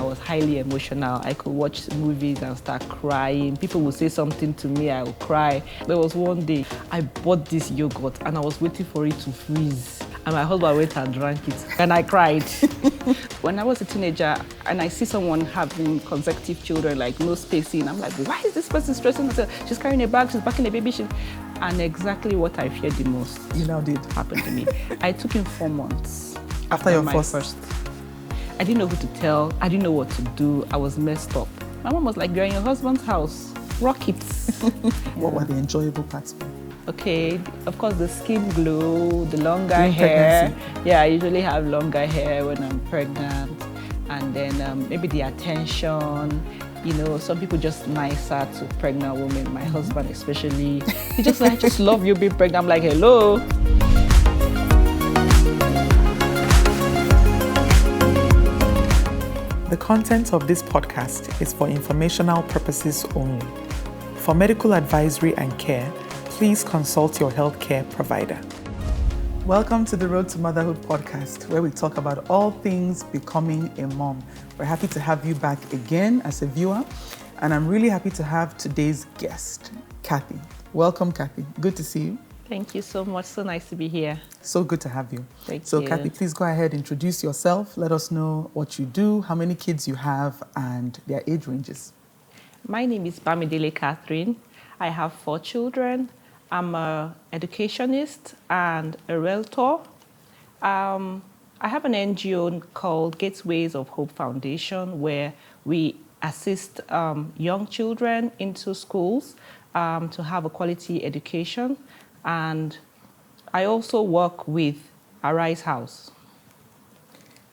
I was highly emotional. I could watch movies and start crying. People would say something to me, I would cry. There was one day, I bought this yogurt and I was waiting for it to freeze. And my husband went and drank it and I cried. When I was a teenager and I see someone having consecutive children, like no spacing, I'm like, why is this person stressing herself? She's carrying a bag, she's packing a baby. And exactly what I feared the most. You now did. Happened to me. I took in 4 months. After your my first? I didn't know who to tell. I didn't know what to do. I was messed up. My mom was like, you're in your husband's house. Rock it. What were the enjoyable parts for you? Okay, of course, the skin glow, the longer hair. Pregnancy. Yeah, I usually have longer hair when I'm pregnant. And then maybe the attention. You know, some people just nicer to pregnant women. My husband especially. He just like, I just love you being pregnant. I'm like, hello. The content of this podcast is for informational purposes only. For medical advisory and care, please consult your healthcare provider. Welcome to the Road to Motherhood podcast, where we talk about all things becoming a mom. We're happy to have you back again as a viewer, and I'm really happy to have today's guest, Kathy. Welcome, Kathy. Good to see you. Thank you so much. So nice to be here. So good to have you. Thank you. So, Kathy, please go ahead, introduce yourself. Let us know what you do, how many kids you have, and their age ranges. My name is Bamidele Catherine. I have 4 children. I'm an educationist and a realtor. I have an NGO called Gateways of Hope Foundation, where we assist young children into schools to have a quality education. And I also work with Arise House.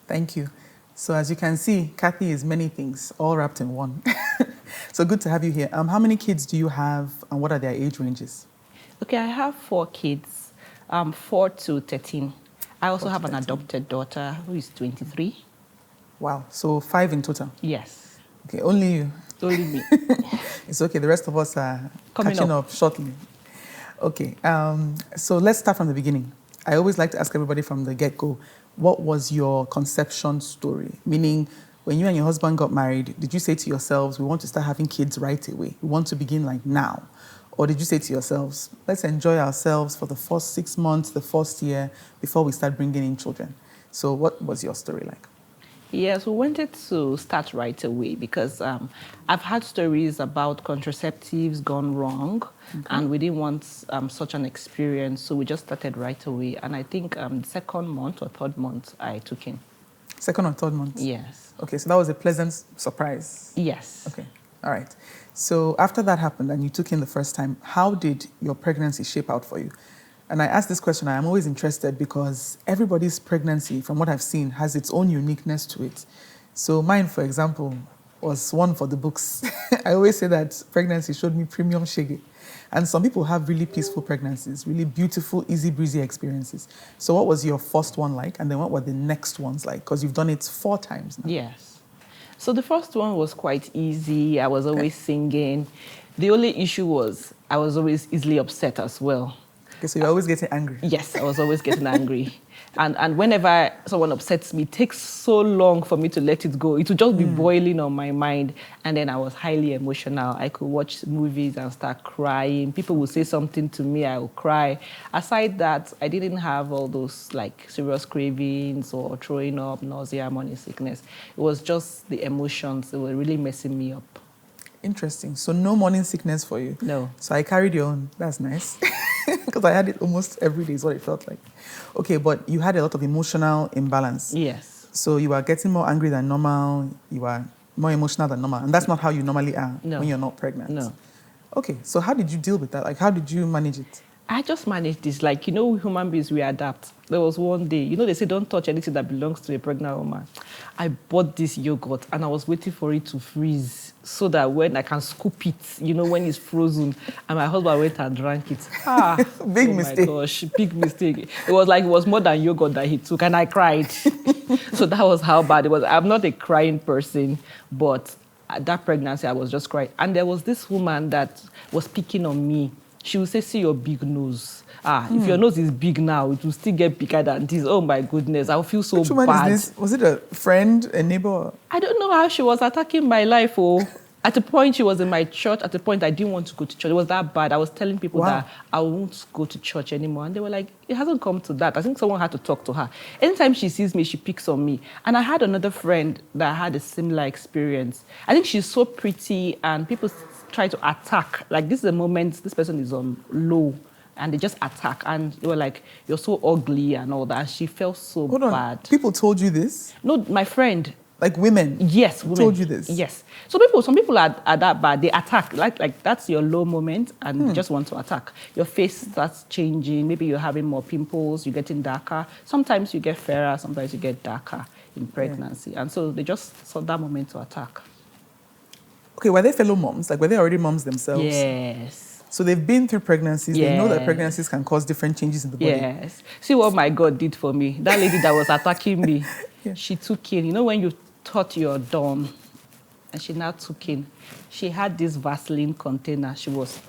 Thank you. So as you can see, Kathy is many things, all wrapped in one. So good to have you here. How many kids do you have, and what are their age ranges? Okay, I have 4 kids, 4 to 13. I also have an 13. adopted daughter who is 23. Wow, so 5 in total. Yes. Okay, only you. Only me. It's okay, the rest of us are Coming catching up shortly. Okay, so let's start from the beginning. I always like to ask everybody from the get-go, what was your conception story? Meaning, when you and your husband got married, did you say to yourselves, we want to start having kids right away? We want to begin like now? Or did you say to yourselves, let's enjoy ourselves for the first 6 months, the first year, before we start bringing in children? So what was your story like? Yes, we wanted to start right away because I've had stories about contraceptives gone wrong, and we didn't want such an experience, so we just started right away. And I think the second month or third month, I took in. Second or third month? Yes. Okay, so that was a pleasant surprise. Yes. Okay, all right. So after that happened and you took in the first time, how did your pregnancy shape out for you? And I ask this question, I'm always interested because everybody's pregnancy, from what I've seen, has its own uniqueness to it. So mine, for example, was one for the books. I always say that pregnancy showed me premium shege. And some people have really peaceful pregnancies, really beautiful, easy breezy experiences. So what was your first one like? And then what were the next ones like? Because you've done it 4 times now. Yes. So the first one was quite easy. I was always singing. The only issue was I was always easily upset as well. Okay, so you're always getting angry. Yes, I was always getting angry. And whenever someone upsets me, it takes so long for me to let it go. It would just be boiling on my mind. And then I was highly emotional. I could watch movies and start crying. People would say something to me, I would cry. Aside that, I didn't have all those like serious cravings or throwing up, nausea, morning sickness. It was just the emotions that were really messing me up. Interesting. So no morning sickness for you? No. So I carried your own. That's nice. Because I had it almost every day is what it felt like. Okay, but you had a lot of emotional imbalance. Yes. So you were getting more angry than normal. You were more emotional than normal. And that's not how you normally are when you're not pregnant. No. Okay, so how did you deal with that? Like, how did you manage it? I just managed this. Like, you know, human beings, we adapt. There was one day, you know, they say don't touch anything that belongs to a pregnant woman. I bought this yogurt and I was waiting for it to freeze so that when I can scoop it, you know, when it's frozen. And my husband went and drank it. Big mistake. Oh my gosh, big mistake. It was more than yogurt that he took, and I cried. So that was how bad it was. I'm not a crying person, but at that pregnancy, I was just crying. And there was this woman that was picking on me. She would say, see your big nose. if your nose is big now, it will still get bigger than this. Oh my goodness, I'll feel so Which woman bad. is this? Was it a friend, a neighbor? I don't know how she was attacking my life. Oh, at a point she was in my church. At a point I didn't want to go to church. It was that bad. I was telling people that I won't go to church anymore, and they were like, "It hasn't come to that." I think someone had to talk to her. Anytime she sees me, she picks on me. And I had another friend that had a similar experience. I think she's so pretty, and people try to attack. Like, this is a moment this person is on low, and they just attack, and they were like, "You're so ugly," and all that. And she felt so bad. People told you this? No, my friend. Like women? Yes, women. Told you this? Yes. So some people are that bad. They attack. Like that's your low moment, and they just want to attack. Your face starts changing. Maybe you're having more pimples. You're getting darker. Sometimes you get fairer. Sometimes you get darker in pregnancy. And so they just saw that moment to attack. Okay, were they fellow moms? Like, were they already moms themselves? Yes. So they've been through pregnancies. Yes. They know that pregnancies can cause different changes in the body. Yes. See what my God did for me. That lady that was attacking me, she took in. You know when you thought you're done, and she now took in. She had this Vaseline container. She was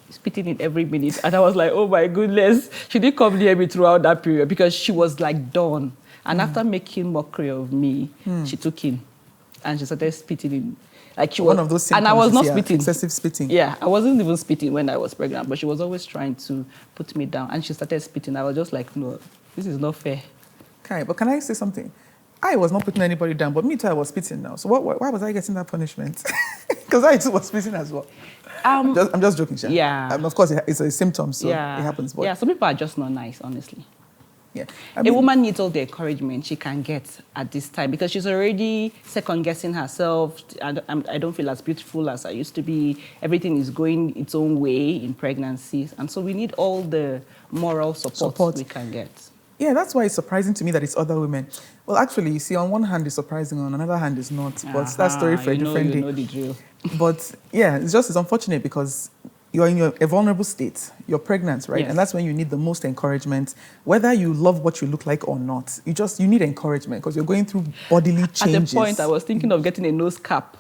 spitting it every minute. And I was like, oh my goodness. She didn't come near me throughout that period because she was like done. And after making mockery of me, she took in. And she started spitting in. Like she was, one of those symptoms, and I was not spitting. Excessive spitting. Yeah, I wasn't even spitting when I was pregnant, but she was always trying to put me down. And she started spitting. I was just like, no, this is not fair. Okay, but can I say something? I was not putting anybody down, but me too, I was spitting now. So why was I getting that punishment? Because I too was spitting as well. I'm just joking, Sha. Yeah. Of course, it's a symptom, so it happens. But some people are just not nice, honestly. Yeah. A woman needs all the encouragement she can get at this time because she's already second-guessing herself. I don't feel as beautiful as I used to be. Everything is going its own way in pregnancies. And so we need all the moral support we can get. Yeah, that's why it's surprising to me that it's other women. Well, actually, you see, on one hand it's surprising, on another hand it's not. But that story for a different day. You know the drill. But yeah, it's unfortunate because you're in a vulnerable state. You're pregnant, right? Yes. And that's when you need the most encouragement. Whether you love what you look like or not, you need encouragement because you're going through bodily changes. At the point, I was thinking of getting a nose cap.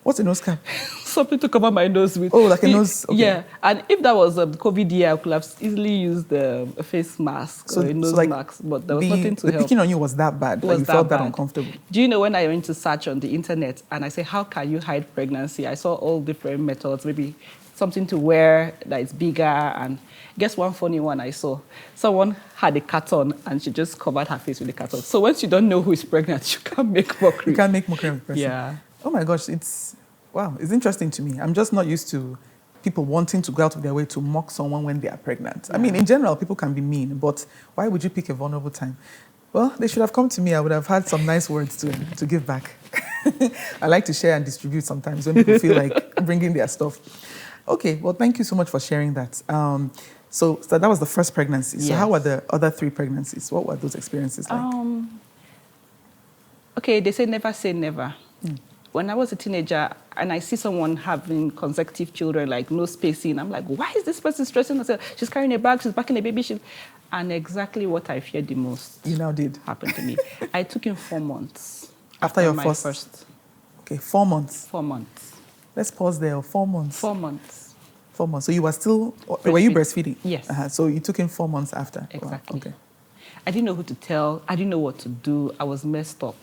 What's a nose cap? Something to cover my nose with. Oh, like a nose? Okay. Yeah, and if that was a COVID year, I could have easily used a face mask or a nose mask, but there was nothing to help. The picking on you was that bad, like you felt that uncomfortable. Do you know when I went to search on the internet and I say, how can you hide pregnancy? I saw all different methods, maybe something to wear that is bigger, and guess one funny one I saw? Someone had a carton and she just covered her face with the carton. So once you don't know who is pregnant, you can't make mockery. You can't make mockery of the person. Yeah. Oh my gosh, it's interesting to me. I'm just not used to people wanting to go out of their way to mock someone when they are pregnant. Yeah. I mean, in general, people can be mean, but why would you pick a vulnerable time? Well, they should have come to me. I would have had some nice words to give back. I like to share and distribute sometimes when people feel like bringing their stuff. Okay, well, thank you so much for sharing that. So that was the first pregnancy. So how were the other 3 pregnancies? What were those experiences like? Okay, they say never. When I was a teenager and I see someone having consecutive children, like no spacing, I'm like, why is this person stressing herself? She's carrying a bag, she's packing a baby. And exactly what I feared the most you now did happened to me. I took in 4 months. After your my first? Okay, 4 months. 4 months. Let's pause there. 4 months. 4 months. 4 months. So you were still, were you breastfeeding? Yes. So you took in 4 months after? Exactly. Wow. Okay. I didn't know who to tell. I didn't know what to do. I was messed up.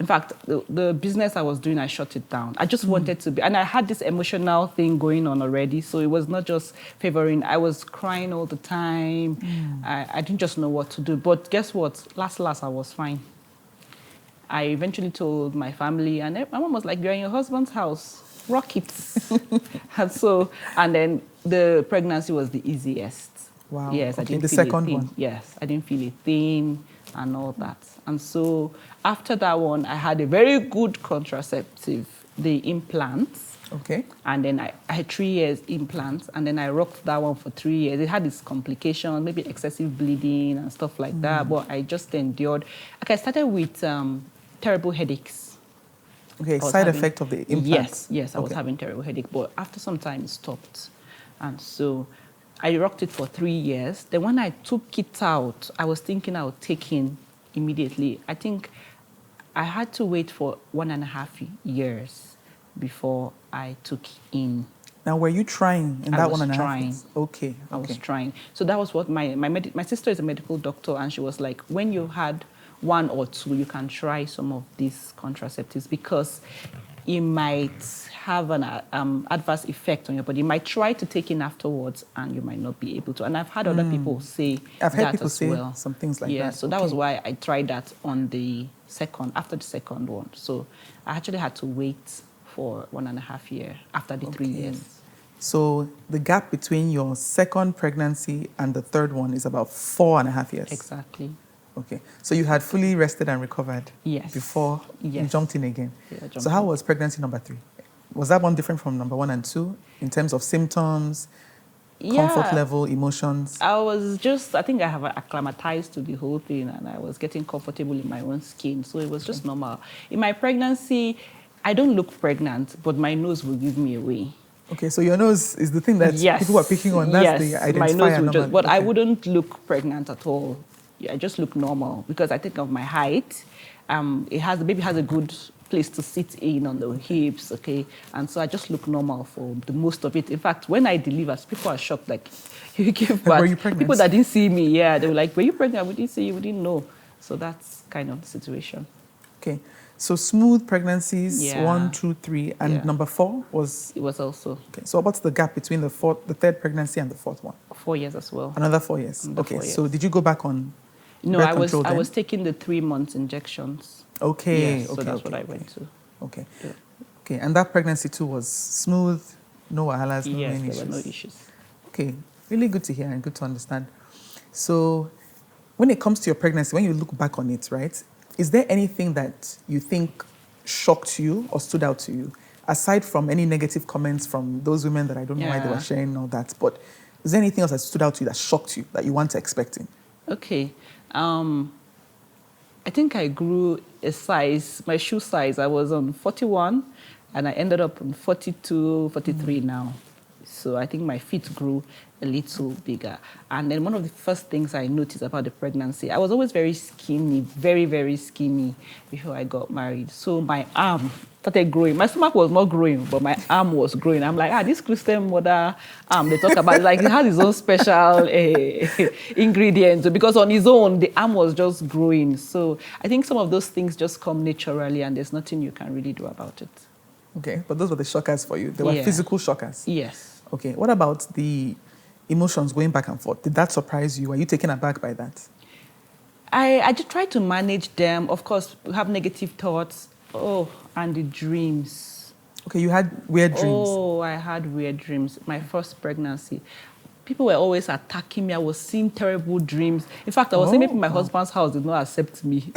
In fact, the business I was doing, I shut it down. I just wanted to be, and I had this emotional thing going on already, so it was not just favoring. I was crying all the time. I didn't just know what to do. But guess what? Last, I was fine. I eventually told my family, and my mom was like, you're in your husband's house. Rock it. and then the pregnancy was the easiest. Wow. Yes, okay, I didn't the feel second one. Yes, I didn't feel a thing and all that. And so after that one, I had a very good contraceptive, the implants. Okay. And then I had 3 years implants, and then I rocked that one for 3 years. It had its complications, maybe excessive bleeding and stuff like that, but I just endured. Okay, I started with terrible headaches. Okay, side effect of the implants. Yes, I was having terrible headache, but after some time it stopped. And so I rocked it for 3 years. Then when I took it out, I was thinking I would take in immediately. I think I had to wait for 1.5 years before I took in. Now, were you trying in that 1.5 years? Okay. I was trying. So that was what my sister is a medical doctor, and she was like, when you had 1 or 2, you can try some of these contraceptives because it might have an adverse effect on your body. You might try to take in afterwards, and you might not be able to. And I've had other people say I've heard that people as say well. some things like that. Yeah, so that was why I tried that on after the second one. So I actually had to wait for 1.5 years after the 3 years. So the gap between your second pregnancy and the third one is about 4.5 years. Exactly. Okay. So you had fully rested and recovered before you jumped in again. Yeah, so how was pregnancy number 3? Was that one different from number 1 and 2 in terms of symptoms, comfort level, emotions? I think I have acclimatized to the whole thing, and I was getting comfortable in my own skin. So it was just normal. In my pregnancy, I don't look pregnant, but my nose will give me away. Okay, so your nose is the thing that people are picking on. That's the identifier. My nose will just, but I wouldn't look pregnant at all. I just look normal because I think of my height. The baby has a good place to sit in on the hips, okay? And so I just look normal for the most of it. In fact, when I deliver, people are shocked, like, you give birth. Were you pregnant? People that didn't see me, they were like, were you pregnant? We didn't see you, we didn't know. So that's kind of the situation. Okay. So smooth pregnancies, 1, 2, 3, and number 4 was? It was also. Okay. So what's the gap between the third pregnancy and the fourth one? 4 years as well. Another 4 years. Another 4 years. So did you go back on? No, I was taking the 3-month injections. Okay. So that's what I went to. Okay. Yeah. Okay. And that pregnancy too was smooth, no wahalas, no issues. Yes, there were no issues. Okay. Really good to hear and good to understand. So when it comes to your pregnancy, when you look back on it, right, is there anything that you think shocked you or stood out to you, aside from any negative comments from those women that I don't know why they were sharing all that, but is there anything else that stood out to you that shocked you, that you weren't expecting? Okay. I think I grew a size, my shoe size. I was on 41, and I ended up on 42, 43 now. So I think my feet grew a little bigger. And then one of the first things I noticed about the pregnancy, I was always very skinny, very, very skinny before I got married. So my arm started growing. My stomach was not growing, but my arm was growing. I'm like, this Christian mother arm they talk about, like it has its own special ingredients, because on its own, the arm was just growing. So I think some of those things just come naturally, and there's nothing you can really do about it. Okay, but those were the shockers for you. They were physical shockers. Yes. Okay, what about the emotions going back and forth? Did that surprise you? Were you taken aback by that? I just try to manage them. Of course, we have negative thoughts. And the dreams. Okay, you had weird dreams. Oh, I had weird dreams. My first pregnancy. People were always attacking me. I was seeing terrible dreams. In fact, I was saying maybe my husband's house did not accept me.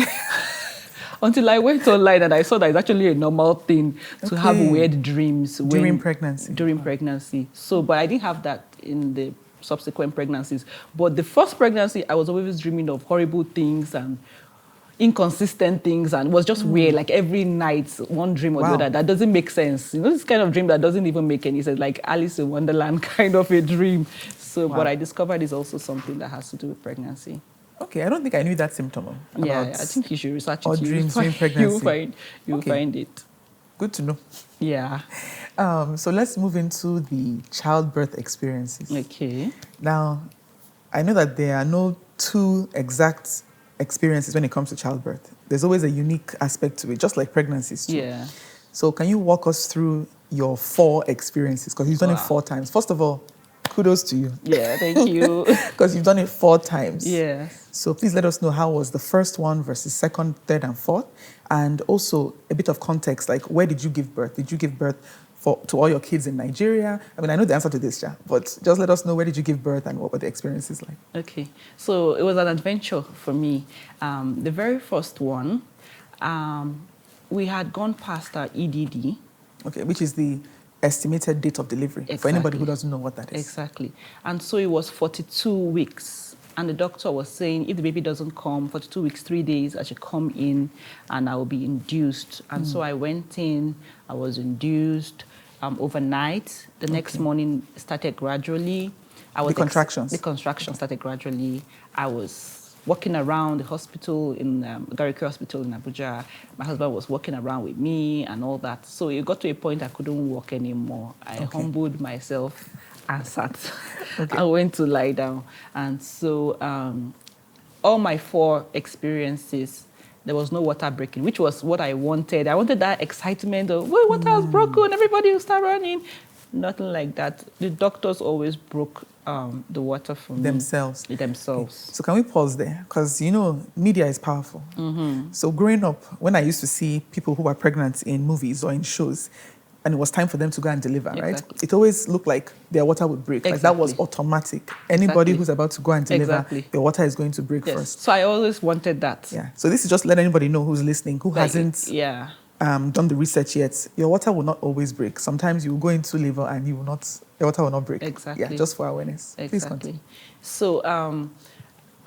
Until I went online and I saw that it's actually a normal thing to have weird dreams during pregnancy. During pregnancy. So, but I didn't have that in the subsequent pregnancies. But the first pregnancy, I was always dreaming of horrible things and inconsistent things, and it was just weird. Like every night, one dream or the other. That doesn't make sense. You know, this kind of dream that doesn't even make any sense, like Alice in Wonderland kind of a dream. So, but I discovered it's also something that has to do with pregnancy. Okay, I don't think I knew that symptom. I think you should research it. Or dreams during pregnancy. You'll find it. Good to know. Yeah. So let's move into the childbirth experiences. Okay. Now, I know that there are no two exact experiences when it comes to childbirth. There's always a unique aspect to it, just like pregnancies too. Yeah. So can you walk us through your 4 experiences? Because you've done it 4 times. First of all, kudos to you. Yeah, thank you. Because you've done it 4 times. Yes. So please let us know how was the first one versus second, third, and fourth. And also a bit of context, like where did you give birth? Did you give birth to all your kids in Nigeria? I mean, I know the answer to this, but just let us know, where did you give birth and what were the experiences like? Okay. So it was an adventure for me. The very first one, we had gone past our EDD. Okay, which is the estimated date of delivery, for anybody who doesn't know what that is. Exactly. And so it was 42 weeks. And the doctor was saying, if the baby doesn't come, 42 weeks, 3 days, I should come in and I will be induced. And so I went in, I was induced overnight. The next morning started gradually. The contractions? The contractions started gradually. I was walking around the hospital in Gariki Hospital in Abuja. My husband was walking around with me and all that. So it got to a point I couldn't walk anymore. I humbled myself and sat. I went to lie down. And so all my 4 experiences, there was no water breaking, which was what I wanted. I wanted that excitement of, well, water has broken, everybody will start running. Nothing like that. The doctors always broke the water for themselves. me. Themselves. So can we pause there? Because, media is powerful. So growing up, when I used to see people who were pregnant in movies or in shows, and it was time for them to go and deliver, right? It always looked like their water would break. Like that was automatic. Anybody who's about to go and deliver, your water is going to break first. So I always wanted that. Yeah. So this is just let anybody know who's listening, who hasn't done the research yet. Your water will not always break. Sometimes you will go into labor and your water will not break. Exactly. Yeah, just for awareness. Please continue. So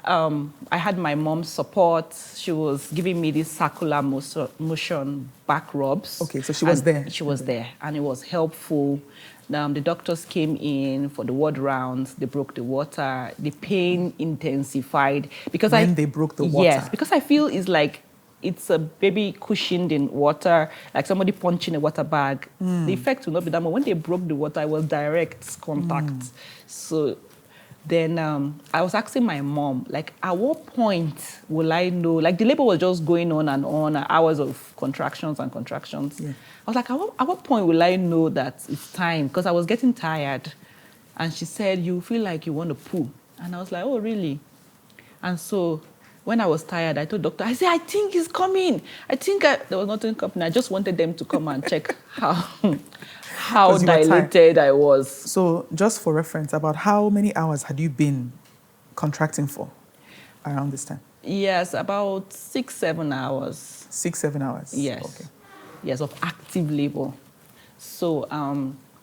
I had my mom's support. She was giving me this circular motion back rubs. Okay, so she was there. She was there, and it was helpful. The doctors came in for the ward rounds. They broke the water. The pain intensified because when they broke the water. Yes, because I feel it's a baby cushioned in water, like somebody punching a water bag. The effect will not be that much. When they broke the water, it was direct contact. So then I was asking my mom, like, at what point will I know? Like, the labor was just going on and on, hours of contractions and contractions. Yeah. I was like, at what point will I know that it's time? Because I was getting tired. And she said, you feel like you want to poo. And I was like, oh, really? And so when I was tired, I told the doctor, I said, I think he's coming. There was nothing coming. I just wanted them to come and check how dilated I was. So just for reference, about how many hours had you been contracting for around this time? Yes, about 6-7 hours. 6-7 hours? Yes. Okay. Yes, of active labor. So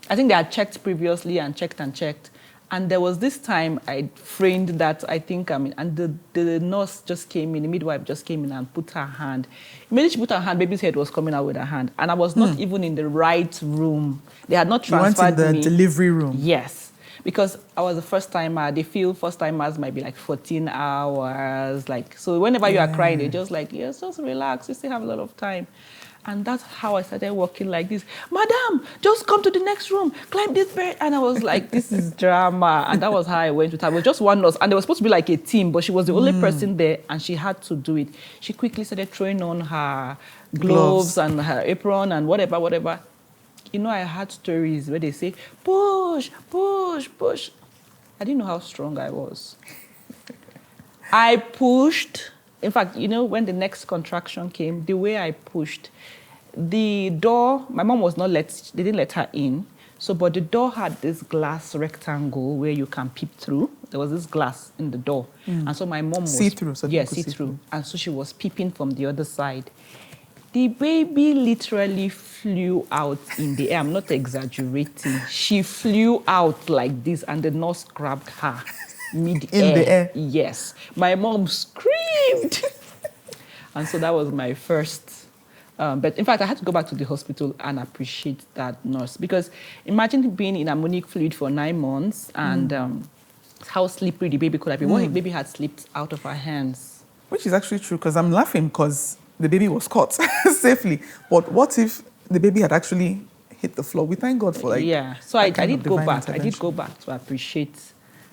I think they had checked previously and checked. And there was this time I framed that and the nurse just came in, the midwife just came in and put her hand. Immediately she put her hand, baby's head was coming out with her hand. And I was not even in the right room. They had not transferred me. You went in the delivery room? Yes. Because I was a first-timer. They feel first-timers might be like 14 hours. So whenever you are crying, they're just like, yes, just relax. You still have a lot of time. And that's how I started walking like this. Madam, just come to the next room, climb this bed. And I was like, this is drama. And that was how I went with her. It was just one nurse. And there was supposed to be like a team, but she was the only person there, and she had to do it. She quickly started throwing on her gloves and her apron and whatever. I had stories where they say, push, push, push. I didn't know how strong I was. I pushed. In fact, when the next contraction came, the way I pushed, the door, my mom was they didn't let her in. But the door had this glass rectangle where you can peep through. There was this glass in the door. And so my mom was... See-through. See-through. And so she was peeping from the other side. The baby literally flew out in the air. I'm not exaggerating. She flew out like this, and the nurse grabbed her. Mid-air. In the air? Yes. My mom screamed. And so that was my first. But in fact, I had to go back to the hospital and appreciate that nurse. Because imagine being in ammonic fluid for 9 months and how slippery the baby could have been. What if baby had slipped out of her hands? Which is actually true, because I'm laughing because the baby was caught safely. But what if the baby had actually hit the floor? We thank God for So I did go back. I did go back to appreciate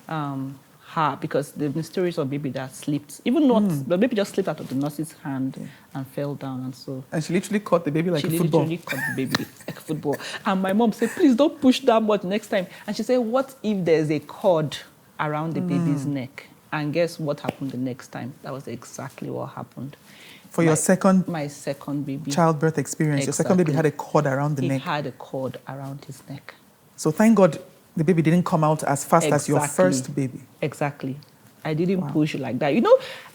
her, because there have been stories of baby that slipped. Even not, the baby just slipped out of the nurse's hand and fell down. And she literally caught the baby like a football. She literally caught the baby like a football. And my mom said, please don't push that much next time. And she said, what if there's a cord around the baby's neck? And guess what happened the next time? That was exactly what happened. For your second... My second baby. Childbirth experience. Exactly. Your second baby had a cord around the neck. He had a cord around his neck. So thank God the baby didn't come out as fast as your first baby. Exactly. I didn't push like that.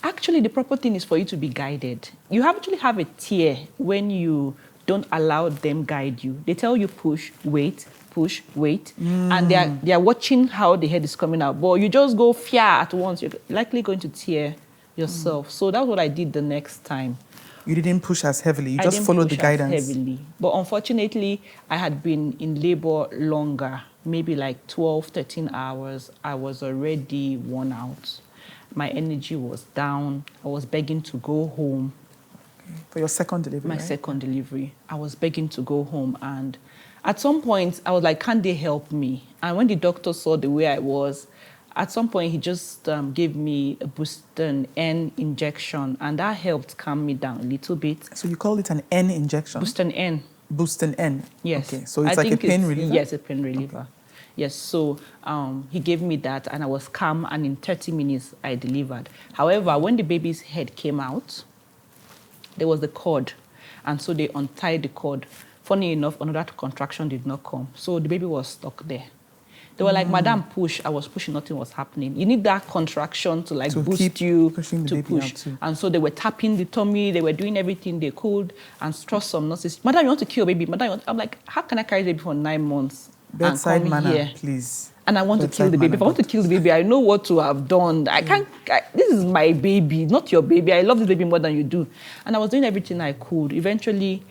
Actually, the proper thing is for you to be guided. You actually have a tier when you don't allow them guide you. They tell you push, wait, and they are watching how the head is coming out. But you just go fear at once, you're likely going to tear yourself. So that's what I did the next time. You didn't push as heavily. You just followed the guidance. Heavily. But unfortunately, I had been in labor longer, maybe like 12, 13 hours. I was already worn out. My energy was down. I was begging to go home. For your second delivery, My right? second delivery. I was begging to go home. And at some point, I was like, can't they help me? And when the doctor saw the way I was, at some point, he just gave me a Booston N injection. And that helped calm me down a little bit. So you call it an N injection? Booston N. Booston N. Yes. Okay, so it's like a pain reliever? Yes, a pain reliever. Okay. Yes, so he gave me that and I was calm, and in 30 minutes I delivered. However, when the baby's head came out, there was the cord, and so they untied the cord. Funny enough, another contraction did not come, so the baby was stuck there. They were like, Madam, push. I was pushing, nothing was happening. You need that contraction to like boost you to push. And so they were tapping the tummy, they were doing everything they could, and trust some nurses. Madam, you want to kill baby? Madam, I'm like, how can I carry the baby for 9 months? Bedside manner, here? Please. And I want to kill the baby. If I want to kill the baby, I know what to have done. I can't, this is my baby, not your baby. I love this baby more than you do. And I was doing everything I could. Eventually,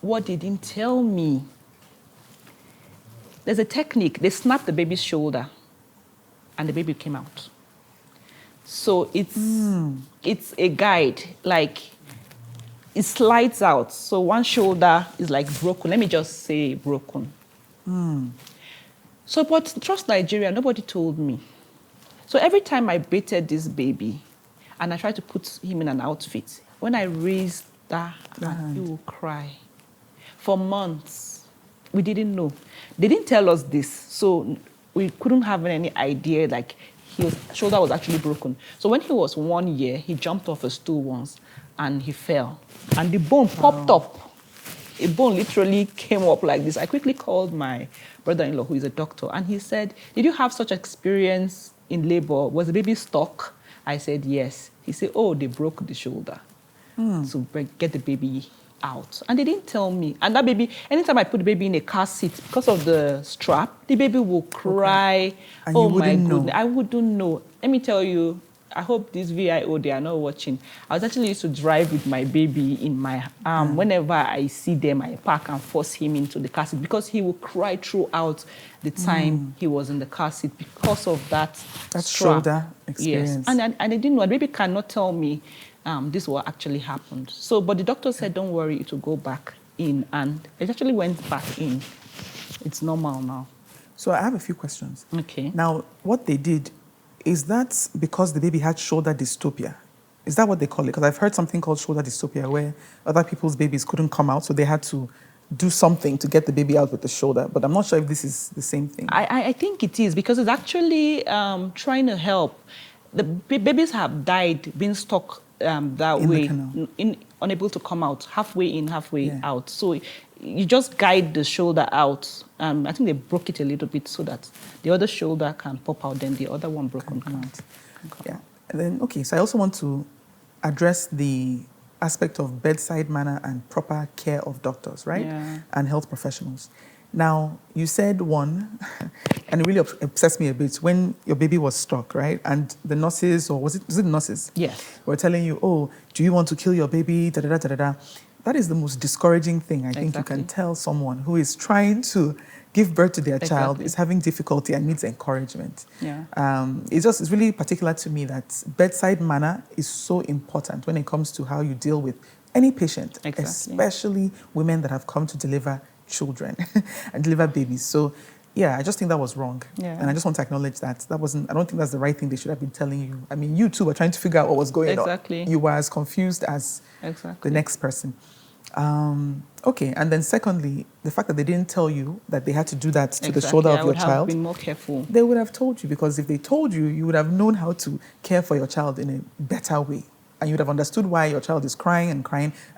what they didn't tell me, there's a technique. They snapped the baby's shoulder and the baby came out. So it's a guide, like it slides out. So one shoulder is like broken. Let me just say broken. So, but trust Nigeria, nobody told me. So every time I bathed this baby and I tried to put him in an outfit, when I raised that hand, he would cry. For months, we didn't know. They didn't tell us this, so we couldn't have any idea, like his shoulder was actually broken. So when he was 1 year, he jumped off a stool once and he fell. And the bone popped up. A bone literally came up like this. I quickly called my brother-in-law, who is a doctor, and he said, did you have such experience in labor? Was the baby stuck? I said, yes. He said, oh, they broke the shoulder to get the baby out. And they didn't tell me. And that baby, anytime I put the baby in a car seat, because of the strap, the baby will cry. Okay. And oh my goodness, I wouldn't know. Let me tell you, I hope this VIO, they are not watching. I was actually used to drive with my baby in my arm. Whenever I see them, I park and force him into the car seat because he will cry throughout the time he was in the car seat because of that shoulder experience. Yes, and I didn't know. The baby cannot tell me this what actually happened. So, but the doctor said, don't worry, it will go back in. And it actually went back in. It's normal now. So I have a few questions. Okay. Now, what they did, is that because the baby had shoulder dystopia? Is that what they call it? Because I've heard something called shoulder dystopia where other people's babies couldn't come out, so they had to do something to get the baby out with the shoulder. But I'm not sure if this is the same thing. I think it is, because it's actually trying to help. The babies have died being stuck that in way, unable to come out, halfway in, halfway out. So you just guide the shoulder out. I think they broke it a little bit so that the other shoulder can pop out, then the other one broken can come out. Yeah. And then, okay, so I also want to address the aspect of bedside manner and proper care of doctors, right? Yeah. And health professionals. Now, you said one, and it really obsessed me a bit, when your baby was stuck, right? And the nurses, or was it nurses? Yes. Were telling you, oh, do you want to kill your baby, da-da-da-da-da-da. That is the most discouraging thing I think you can tell someone who is trying to give birth to their child, is having difficulty and needs encouragement. Yeah. It's really particular to me that bedside manner is so important when it comes to how you deal with any patient, especially women that have come to deliver children and deliver babies. So yeah, I just think that was wrong. Yeah. And I just want to acknowledge that. I don't think that's the right thing they should have been telling you. I mean, you too were trying to figure out what was going on. You were as confused as the next person. Okay, and then secondly, the fact that they didn't tell you that they had to do that to the shoulder of your child. I would have been more careful. They would have told you, because if they told you, you would have known how to care for your child in a better way. And you would have understood why your child is crying,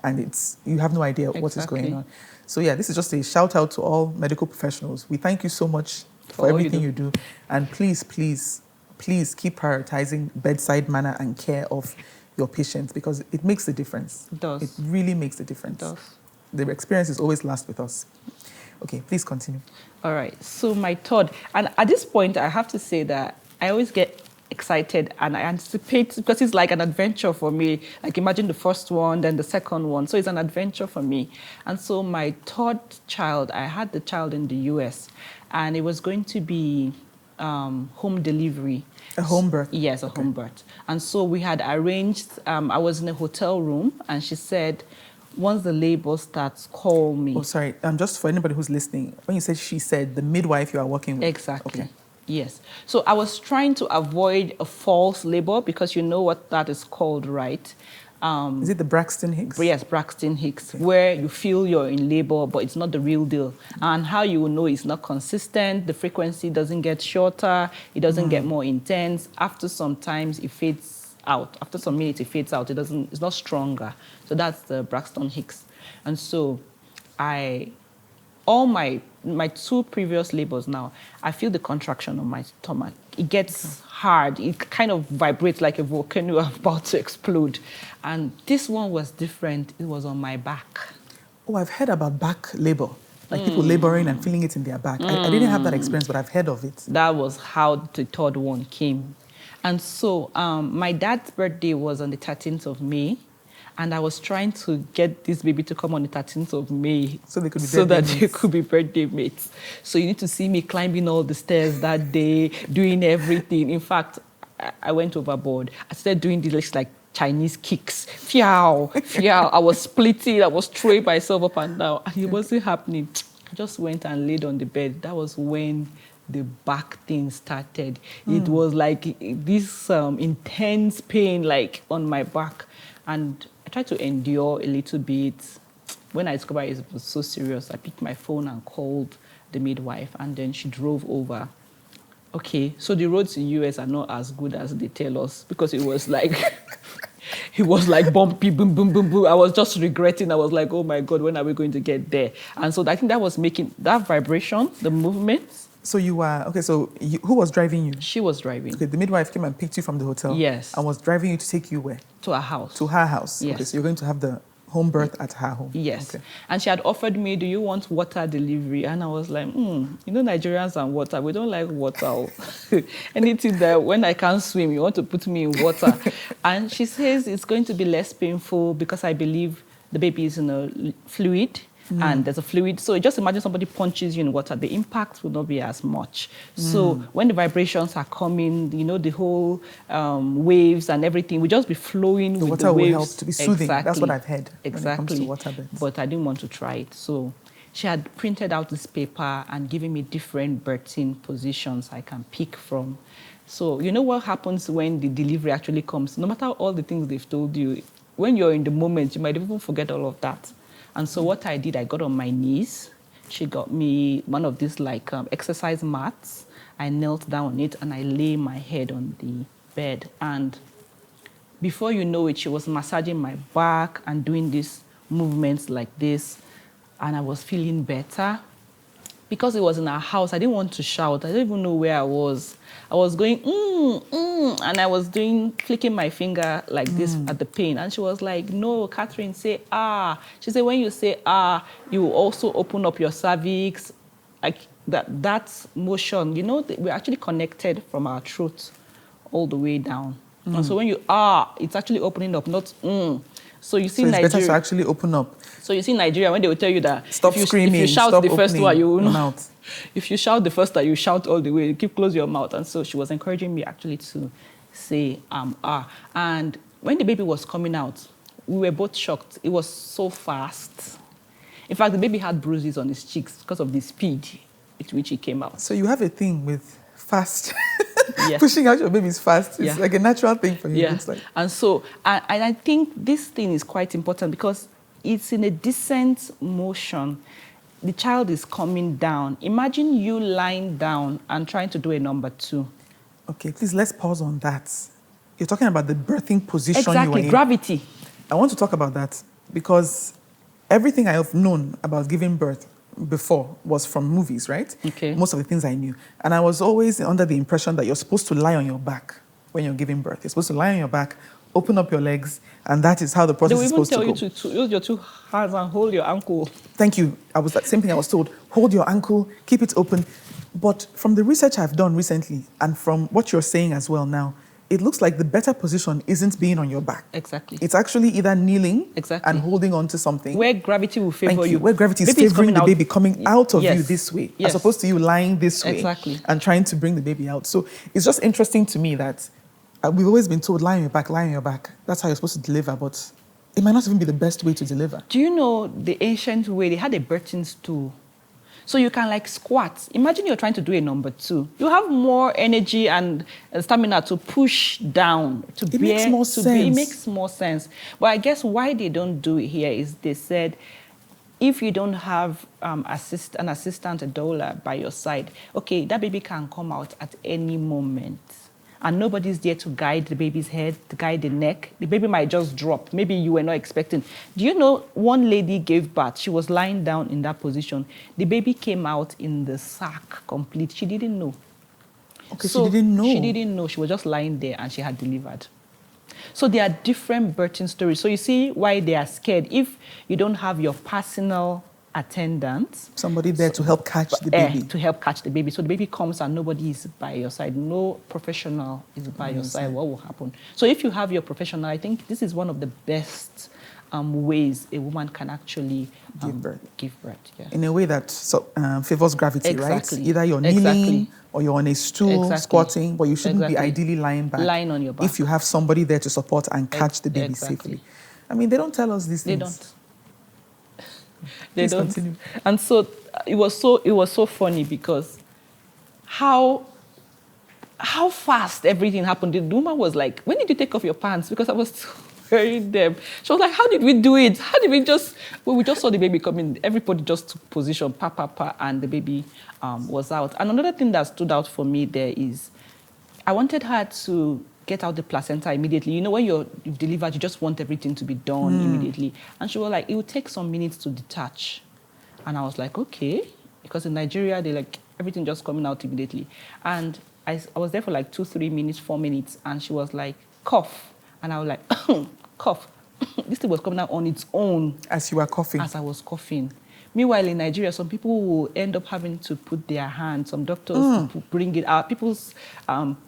and you have no idea what is going on. So yeah, this is just a shout out to all medical professionals. We thank you so much for everything you do. And please, please, please keep prioritizing bedside manner and care of your patients, because it makes a difference. It does. It really makes a difference. It does. The experience is always last with us. Okay, please continue. All right. So my third, and at this point, I have to say that I always get excited and I anticipate, because it's like an adventure for me. Like imagine the first one, then the second one. So it's an adventure for me. And so my third child, I had the child in the US, and it was going to be home delivery. A home birth? Yes, a home birth. And so we had arranged, I was in a hotel room, and she said, once the labor starts, call me. Oh, sorry. Just for anybody who's listening, when you said she said, the midwife you are working with. Exactly. Okay. Yes. So I was trying to avoid a false labor, because you know what that is called, right? Is it the Braxton Hicks? Yes, Braxton Hicks, where you feel you're in labor, but it's not the real deal. And how you will know it's not consistent, the frequency doesn't get shorter, it doesn't get more intense. After some times, it fades out. After some minutes, it fades out. It's not stronger. So that's the Braxton Hicks. And so all my 2 previous labors now, I feel the contraction on my stomach. It gets hard. It kind of vibrates like a volcano about to explode. And this one was different. It was on my back. Oh, I've heard about back labor. Like people laboring and feeling it in their back. I didn't have that experience, but I've heard of it. That was how the 3rd one came. And so my dad's birthday was on the 13th of May. And I was trying to get this baby to come on the 13th of May so they could be birthday mates. So you need to see me climbing all the stairs that day, doing everything. In fact, I went overboard. I started doing these like Chinese kicks. Fiao, fiao. I was splitting. I was throwing myself up and down. And it wasn't happening. I just went and laid on the bed. That was when the back thing started. It was like this intense pain like on my back. And I tried to endure a little bit. When I discovered it was so serious, I picked my phone and called the midwife, and then she drove over. Okay, so the roads in the US are not as good as they tell us, because it was like, bumpy, boom, boom, boom, boom. I was just regretting. I was like, oh my God, when are we going to get there? And so I think that was making that vibration, the movements. So you were, okay, so who was driving you? She was driving. Okay, the midwife came and picked you from the hotel? Yes. And was driving you to take you where? To her house. To her house? Yes. Okay, so you're going to have the home birth at her home? Yes. Okay. And she had offered me, do you want water delivery? And I was like, you know Nigerians and water, we don't like water. Anything that when I can't swim, you want to put me in water. And she says it's going to be less painful because I believe the baby is in a fluid. And there's a fluid. So just imagine somebody punches you in water. The impact will not be as much. So when the vibrations are coming, you know, the whole waves and everything will just be flowing with the waves. The water will help to be soothing. Exactly. That's what I've heard Exactly. when it comes to waterbeds. But I didn't want to try it. So she had printed out this paper and given me different birthing positions I can pick from. So you know what happens when the delivery actually comes? No matter all the things they've told you, when you're in the moment, you might even forget all of that. And so what I did, I got on my knees. She got me one of these like exercise mats. I knelt down on it and I lay my head on the bed. And before you know it, she was massaging my back and doing these movements like this. And I was feeling better. Because it was in our house, I didn't want to shout. I didn't even know where I was. I was going, and I was clicking my finger like this at the pain. And she was like, no, Catherine, say, ah. She said, when you say, ah, you will also open up your cervix. Like that motion, you know, we're actually connected from our throat all the way down. And so when you it's actually opening up, not So you see, so it's Nigeria, better to actually open up. So you see Nigeria, when they will tell you that stop screaming, if you shout stop the first one, you will know. Mouth. If you shout the first time, you shout all the way. You keep close your mouth. And so she was encouraging me actually to say And when the baby was coming out, we were both shocked. It was so fast. In fact, the baby had bruises on his cheeks because of the speed with which he came out. So you have a thing with fast. Yeah. Pushing out your babies fast. It's like a natural thing for you. Yeah. It's like. And so, and I think this thing is quite important because it's in a descent motion. The child is coming down. Imagine you lying down and trying to do a number 2. Okay, please, let's pause on that. You're talking about the birthing position you were Exactly, in. gravity. I want to talk about that because everything I have known about giving birth before was from movies, right? Okay. Most of the things I knew. And I was always under the impression that you're supposed to lie on your back when you're giving birth. You're supposed to lie on your back, open up your legs, and that is how the process is supposed to go. They will even tell you to use your 2 hands and hold your ankle. Thank you. That same thing I was told. Hold your ankle, keep it open. But from the research I've done recently, and from what you're saying as well now, it looks like the better position isn't being on your back. Exactly. It's actually either kneeling Exactly. and holding on to something. Where gravity will favor you. Where gravity is favoring the baby coming out of you this way, Yes. as opposed to you lying this way Exactly. and trying to bring the baby out. So it's just interesting to me that we've always been told, lie on your back, lie on your back. That's how you're supposed to deliver, but it might not even be the best way to deliver. Do you know the ancient way? They had a birthing stool. So you can like squat. Imagine you're trying to do a number 2. You have more energy and stamina to push down, to it makes more sense. It makes more sense. But I guess why they don't do it here is they said, if you don't have an assistant, a doula by your side, okay, that baby can come out at any moment. And nobody's there to guide the baby's head, to guide the neck. The baby might just drop. Maybe you were not expecting. Do you know one lady gave birth? She was lying down in that position. The baby came out in the sack complete. She didn't know. Okay, so she didn't know. She didn't know. She was just lying there and she had delivered. So there are different birthing stories. So you see why they are scared. If you don't have your personal attendant, somebody there to help catch the baby. To help catch the baby. So the baby comes and nobody is by your side. No professional is by your side. What will happen? So if you have your professional, I think this is one of the best ways a woman can actually give birth. Yeah. In a way that favors gravity, Exactly. right? Either you're kneeling or you're on a stool, squatting, but you shouldn't be ideally lying back. Lying on your back. If you have somebody there to support and catch the baby safely. I mean, they don't tell us these things. They don't. They Please don't. continue. And so it was so funny because how fast everything happened. The woman was like, when did you take off your pants? Because I was still wearing them. She was like, how did we do it? How did we just, we just saw the baby coming. Everybody just took position, and the baby was out. And another thing that stood out for me there is, I wanted her to get out the placenta immediately. You know, when you've delivered, you just want everything to be done immediately. And she was like, it would take some minutes to detach. And I was like, okay. Because in Nigeria, they like, everything just coming out immediately. And I was there for like 2-3 minutes, 4 minutes. And she was like, cough. And I was like, cough. This thing was coming out on its own. As you were coughing? As I was coughing. Meanwhile, in Nigeria, some people will end up having to put their hand, some doctors bring it out. People's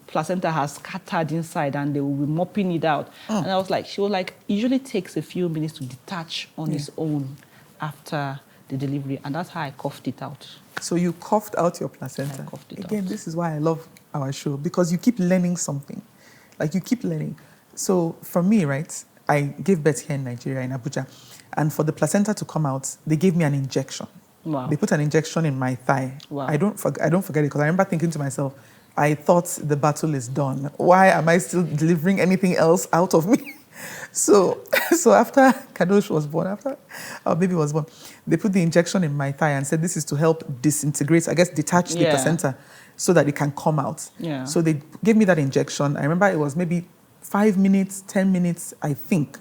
placenta has scattered inside and they will be mopping it out. And I was like, she was like, it usually takes a few minutes to detach on its own after the delivery. And that's how I coughed it out. So you coughed out your placenta. I coughed it Again, out. This is why I love our show, because you keep learning something. Like you keep learning. So for me, right, I gave birth here in Nigeria, in Abuja. And for the placenta to come out, they gave me an injection. Wow. They put an injection in my thigh. Wow. I don't forget it, because I remember thinking to myself, I thought the battle is done. Why am I still delivering anything else out of me? So after Kanno was born, after our baby was born, they put the injection in my thigh and said this is to help disintegrate, I guess detach the placenta so that it can come out. Yeah. So they gave me that injection. I remember it was maybe 5 minutes, 10 minutes, I think.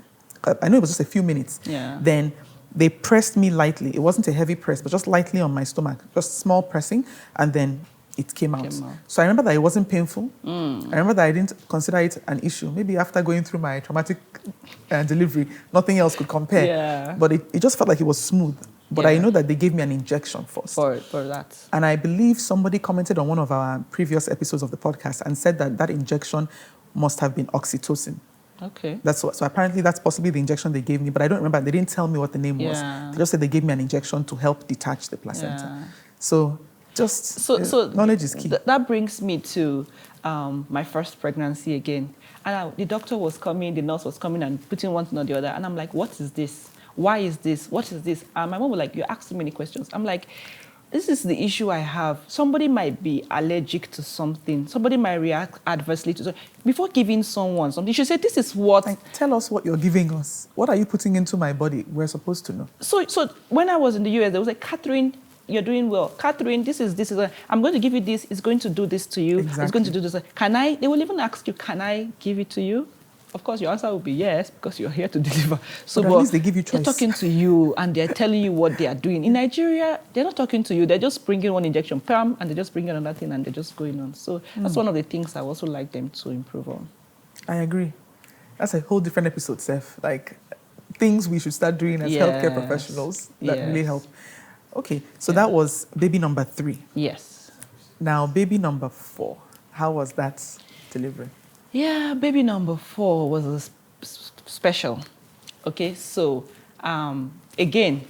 I know it was just a few minutes. Yeah. Then they pressed me lightly. It wasn't a heavy press, but just lightly on my stomach, just small pressing, and then it came out. So I remember that it wasn't painful. I remember that I didn't consider it an issue. Maybe after going through my traumatic delivery, nothing else could compare. Yeah. But it just felt like it was smooth. But I know that they gave me an injection first. For that. And I believe somebody commented on one of our previous episodes of the podcast and said that that injection must have been oxytocin. Okay. So apparently that's possibly the injection they gave me, but I don't remember. They didn't tell me what the name was. They just said they gave me an injection to help detach the placenta. Yeah. So knowledge is key. That brings me to my first pregnancy again. And the doctor was coming, the nurse was coming and putting one thing on the other. And I'm like, what is this? Why is this? What is this? And my mom was like, you asked too many questions. I'm like, this is the issue I have. Somebody might be allergic to something. Somebody might react adversely to something. Before giving someone something, you should say, this is what... Tell us what you're giving us. What are you putting into my body? We're supposed to know. So when I was in the US, there was like, Catherine, you're doing well. Catherine, this is I'm going to give you this. It's going to do this to you. Exactly. It's going to do this. They will even ask you, can I give it to you? Of course, your answer will be yes, because you're here to deliver. So, but at least they give you choice. They're talking to you and they're telling you what they are doing. In Nigeria, they're not talking to you. They're just bringing one injection, and they just bring another thing and they're just going on. So that's one of the things I also like them to improve on. I agree. That's a whole different episode, Seth. Like things we should start doing as healthcare professionals that really help. Okay, so that was baby number 3. Yes. Now, baby number 4. How was that delivery? Yeah, baby number 4 was special. Okay, so again,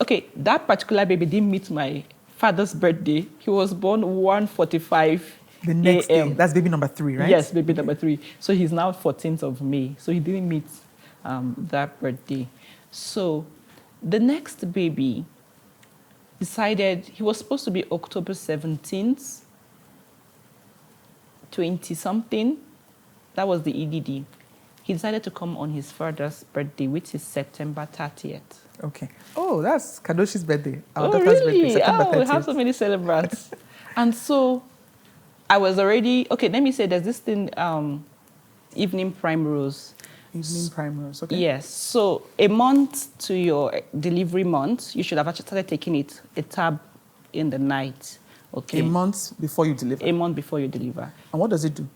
okay, that particular baby didn't meet my father's birthday. He was born 1:45 The next day, a.m. that's baby number 3, right? Yes, baby Okay. number 3. So he's now 14th of May. So he didn't meet that birthday. So the next baby decided he was supposed to be October 17th, 20 something. That was the EDD. He decided to come on his father's birthday, which is September 30th. Okay. Oh, that's Kadoshi's birthday. Our Oh, daughter's birthday, really? September Oh, 30th. we have so many celebrants. And so I was already, okay, let me say there's this thing, evening primrose. Evening primrose, okay. Yes. So a month to your delivery month, you should have actually started taking it a tab in the night. Okay. A month before you deliver. A month before you deliver. And what does it do?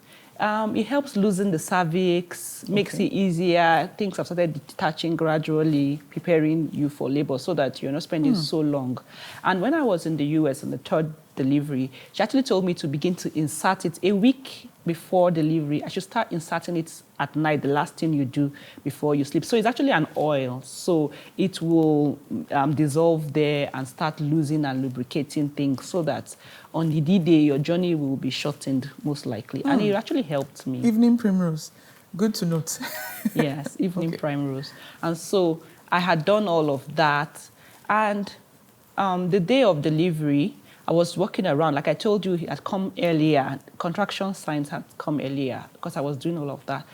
It helps loosen the cervix, makes Okay. it easier. Things have started detaching gradually, preparing you for labor so that you're not spending so long. And when I was in the US on the 3rd delivery, she actually told me to begin to insert it a week before delivery. I should start inserting it at night, the last thing you do before you sleep. So it's actually an oil. So it will dissolve there and start losing and lubricating things so that on the D-Day, your journey will be shortened, most likely. And it actually helped me. Evening primrose. Good to note. Yes, evening Okay. primrose. And so I had done all of that. And the day of delivery, I was walking around. Like I told you, he had come earlier. Contraction signs had come earlier because I was doing all of that.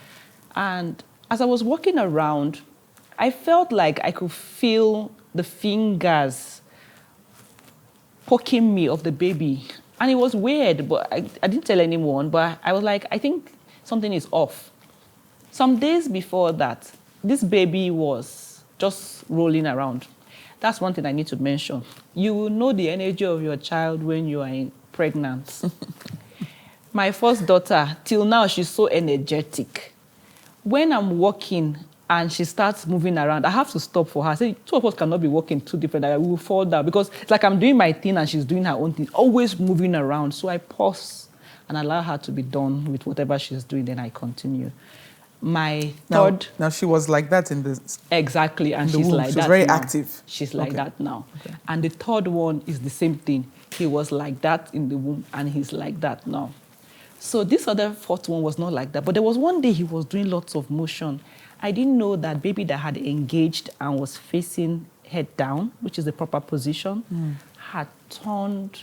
And as I was walking around, I felt like I could feel the fingers poking me of the baby. And it was weird, but I didn't tell anyone. But I was like, I think something is off. Some days before that, this baby was just rolling around. That's one thing I need to mention. You will know the energy of your child when you are pregnant. My first daughter, till now, she's so energetic. When I'm walking and she starts moving around, I have to stop for her. I say, two of us cannot be walking two different. I will fall down because it's like I'm doing my thing and she's doing her own thing, always moving around. So I pause and allow her to be done with whatever she's doing. Then I continue. My third, Now she was like that in the exactly, and the she's womb. like She that was very now. active. She's like Okay. that now. Okay. And the third one is the same thing. He was like that in the womb, and he's like that now. So this other fourth one was not like that. But there was one day he was doing lots of motion. I didn't know that baby that had engaged and was facing head down, which is the proper position, had turned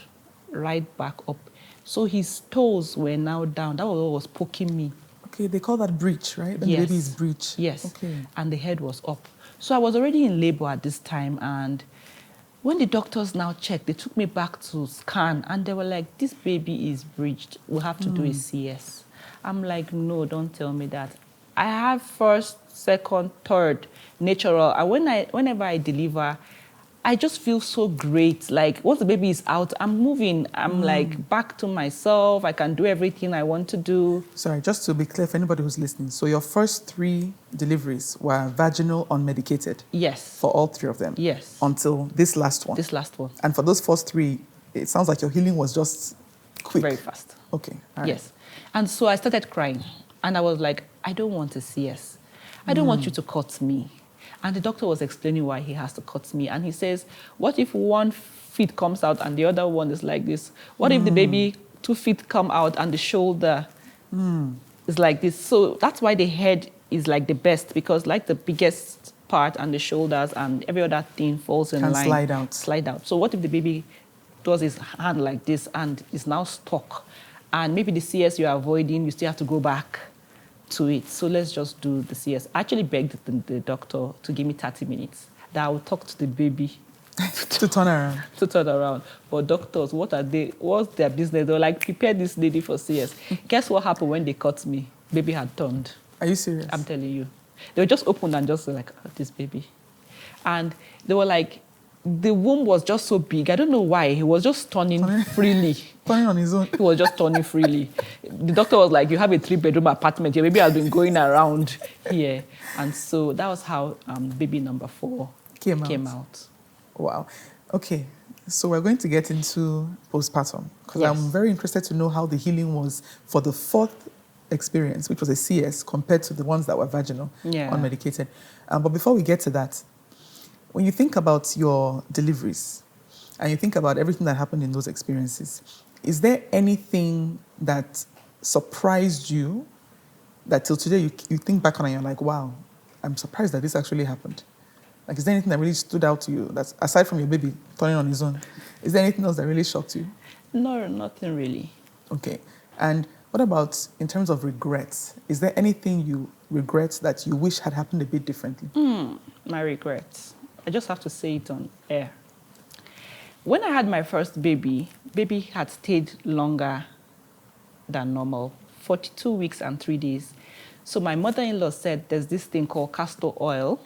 right back up. So his toes were now down. That was what was poking me. Okay, they call that breech, right? When Yes. the baby is breech. Yes. Okay. And the head was up. So I was already in labor at this time. And when the doctors now checked, they took me back to scan. And they were like, this baby is breached. We'll have to do a CS. I'm like, no, don't tell me that. I have first, second, third, natural. And whenever I deliver, I just feel so great. Like, once the baby is out, I'm moving. I'm like back to myself. I can do everything I want to do. Sorry, just to be clear for anybody who's listening. So your first 3 deliveries were vaginal unmedicated Yes. for all 3 of them? Yes. Until this last one? This last one. And for those first 3, it sounds like your healing was just quick. Very fast. Okay. All right. Yes. And so I started crying. And I was like, I don't want to CS. I don't want you to cut me. And the doctor was explaining why he has to cut me. And he says, what if one feet comes out and the other one is like this? What if the baby, 2 feet come out and the shoulder is like this? So that's why the head is like the best, because like the biggest part and the shoulders and every other thing falls in Can line. slide out. Slide out. So what if the baby does his hand like this and is now stuck? And maybe the CS you're avoiding, you still have to go back to it. So let's just do the CS. I actually begged the doctor to give me 30 minutes, that I would talk to the baby To turn around. to turn around. But doctors, what's their business? They were like, prepare this lady for CS. Guess what happened when they cut me? Baby had turned. Are you serious? I'm telling you. They were just opened and just like, oh, this baby. And they were like, the womb was just so big. I don't know why. He was just turning freely. Turning on his own. He was just turning freely. The doctor was like, you have a 3-bedroom apartment here. Maybe I've been going around here. And so that was how baby number 4 came out. Wow. Okay. So we're going to get into postpartum because Yes. I'm very interested to know how the healing was for the 4th experience, which was a CS, compared to the ones that were vaginal, Yeah. unmedicated. But before we get to that, when you think about your deliveries and you think about everything that happened in those experiences, is there anything that surprised you that till today you think back on and you're like, wow, I'm surprised that this actually happened? Like, is there anything that really stood out to you, that's aside from your baby turning on his own? Is there anything else that really shocked you? No, nothing really. Okay. And what about in terms of regrets? Is there anything you regret that you wish had happened a bit differently? My regrets. I just have to say it on air. When I had my first baby had stayed longer than normal, 42 weeks and 3 days. So my mother-in-law said there's this thing called castor oil,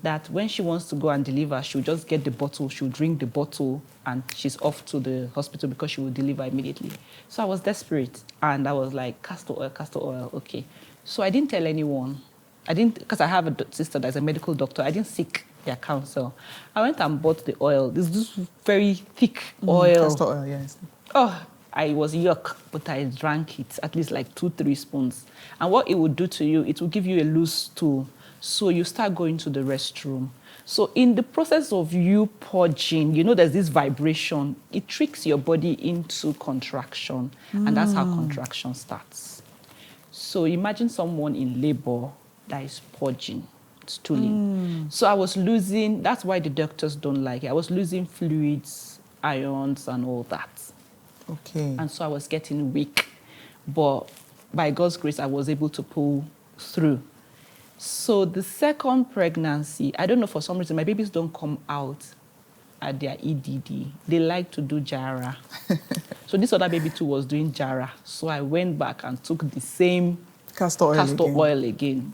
that when she wants to go and deliver, she'll just get the bottle, she'll drink the bottle, and she's off to the hospital because she will deliver immediately. So I was desperate, and I was like, castor oil, okay. So I didn't tell anyone. Because I have a sister that's a medical doctor, I didn't seek their counsel. I went and bought the oil. This very thick oil. Castor oil, yes. Oh, I was yuck, but I drank it, at least like 2-3 spoons. And what it would do to you, it will give you a loose stool. So you start going to the restroom. So in the process of you purging, there's this vibration. It tricks your body into contraction. And that's how contraction starts. So imagine someone in labor that is purging, stooling. So I was losing, that's why the doctors don't like it. I was losing fluids, ions, and all that. Okay. And so I was getting weak. But by God's grace, I was able to pull through. So the second pregnancy, I don't know, for some reason, my babies don't come out at their EDD. They like to do Jara. So this other baby too was doing Jara. So I went back and took the same Castor oil again.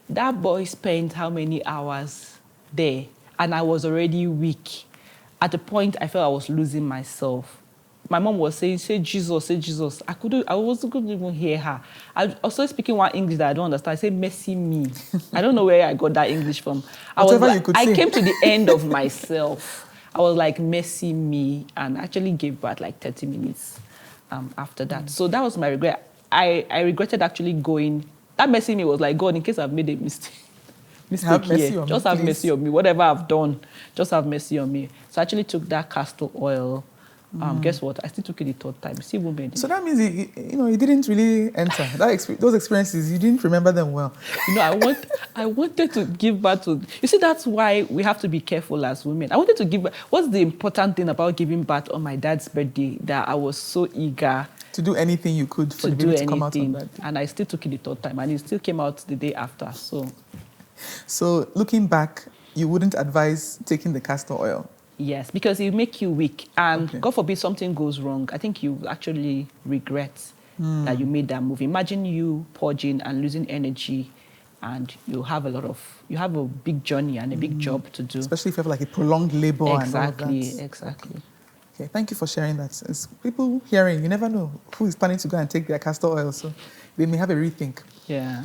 That boy spent how many hours there? And I was already weak. At the point, I felt I was losing myself. My mom was saying, say Jesus, say Jesus. I couldn't even hear her. I was also speaking one English that I don't understand. I said, mercy me. I don't know where I got that English from. I came to the end of myself. I was like, mercy me. And actually gave birth like 30 minutes after that. So that was my regret. I regretted actually going. That mercy me was like, God, in case I've made a mistake here, just have mercy on me. Whatever I've done, just have mercy on me. So I actually took that castor oil. Guess what? I still took it the third time. See, women. So that means it didn't really enter. Those experiences, you didn't remember them well. I wanted to give birth to. You see, that's why we have to be careful as women. I wanted to give birth. What's the important thing about giving birth on my dad's birthday? That I was so eager to do anything you could for the baby to come out on that day. And I still took it the third time, and it still came out the day after. So looking back, you wouldn't advise taking the castor oil. Yes, because it will make you weak. And God forbid something goes wrong. I think you actually regret that you made that move. Imagine you purging and losing energy, and you have a big journey and a big job to do. Especially if you have like a prolonged labor and all of that. Exactly. Okay, thank you for sharing that. It's people hearing, you never know who is planning to go and take their castor oil, so they may have a rethink. Yeah.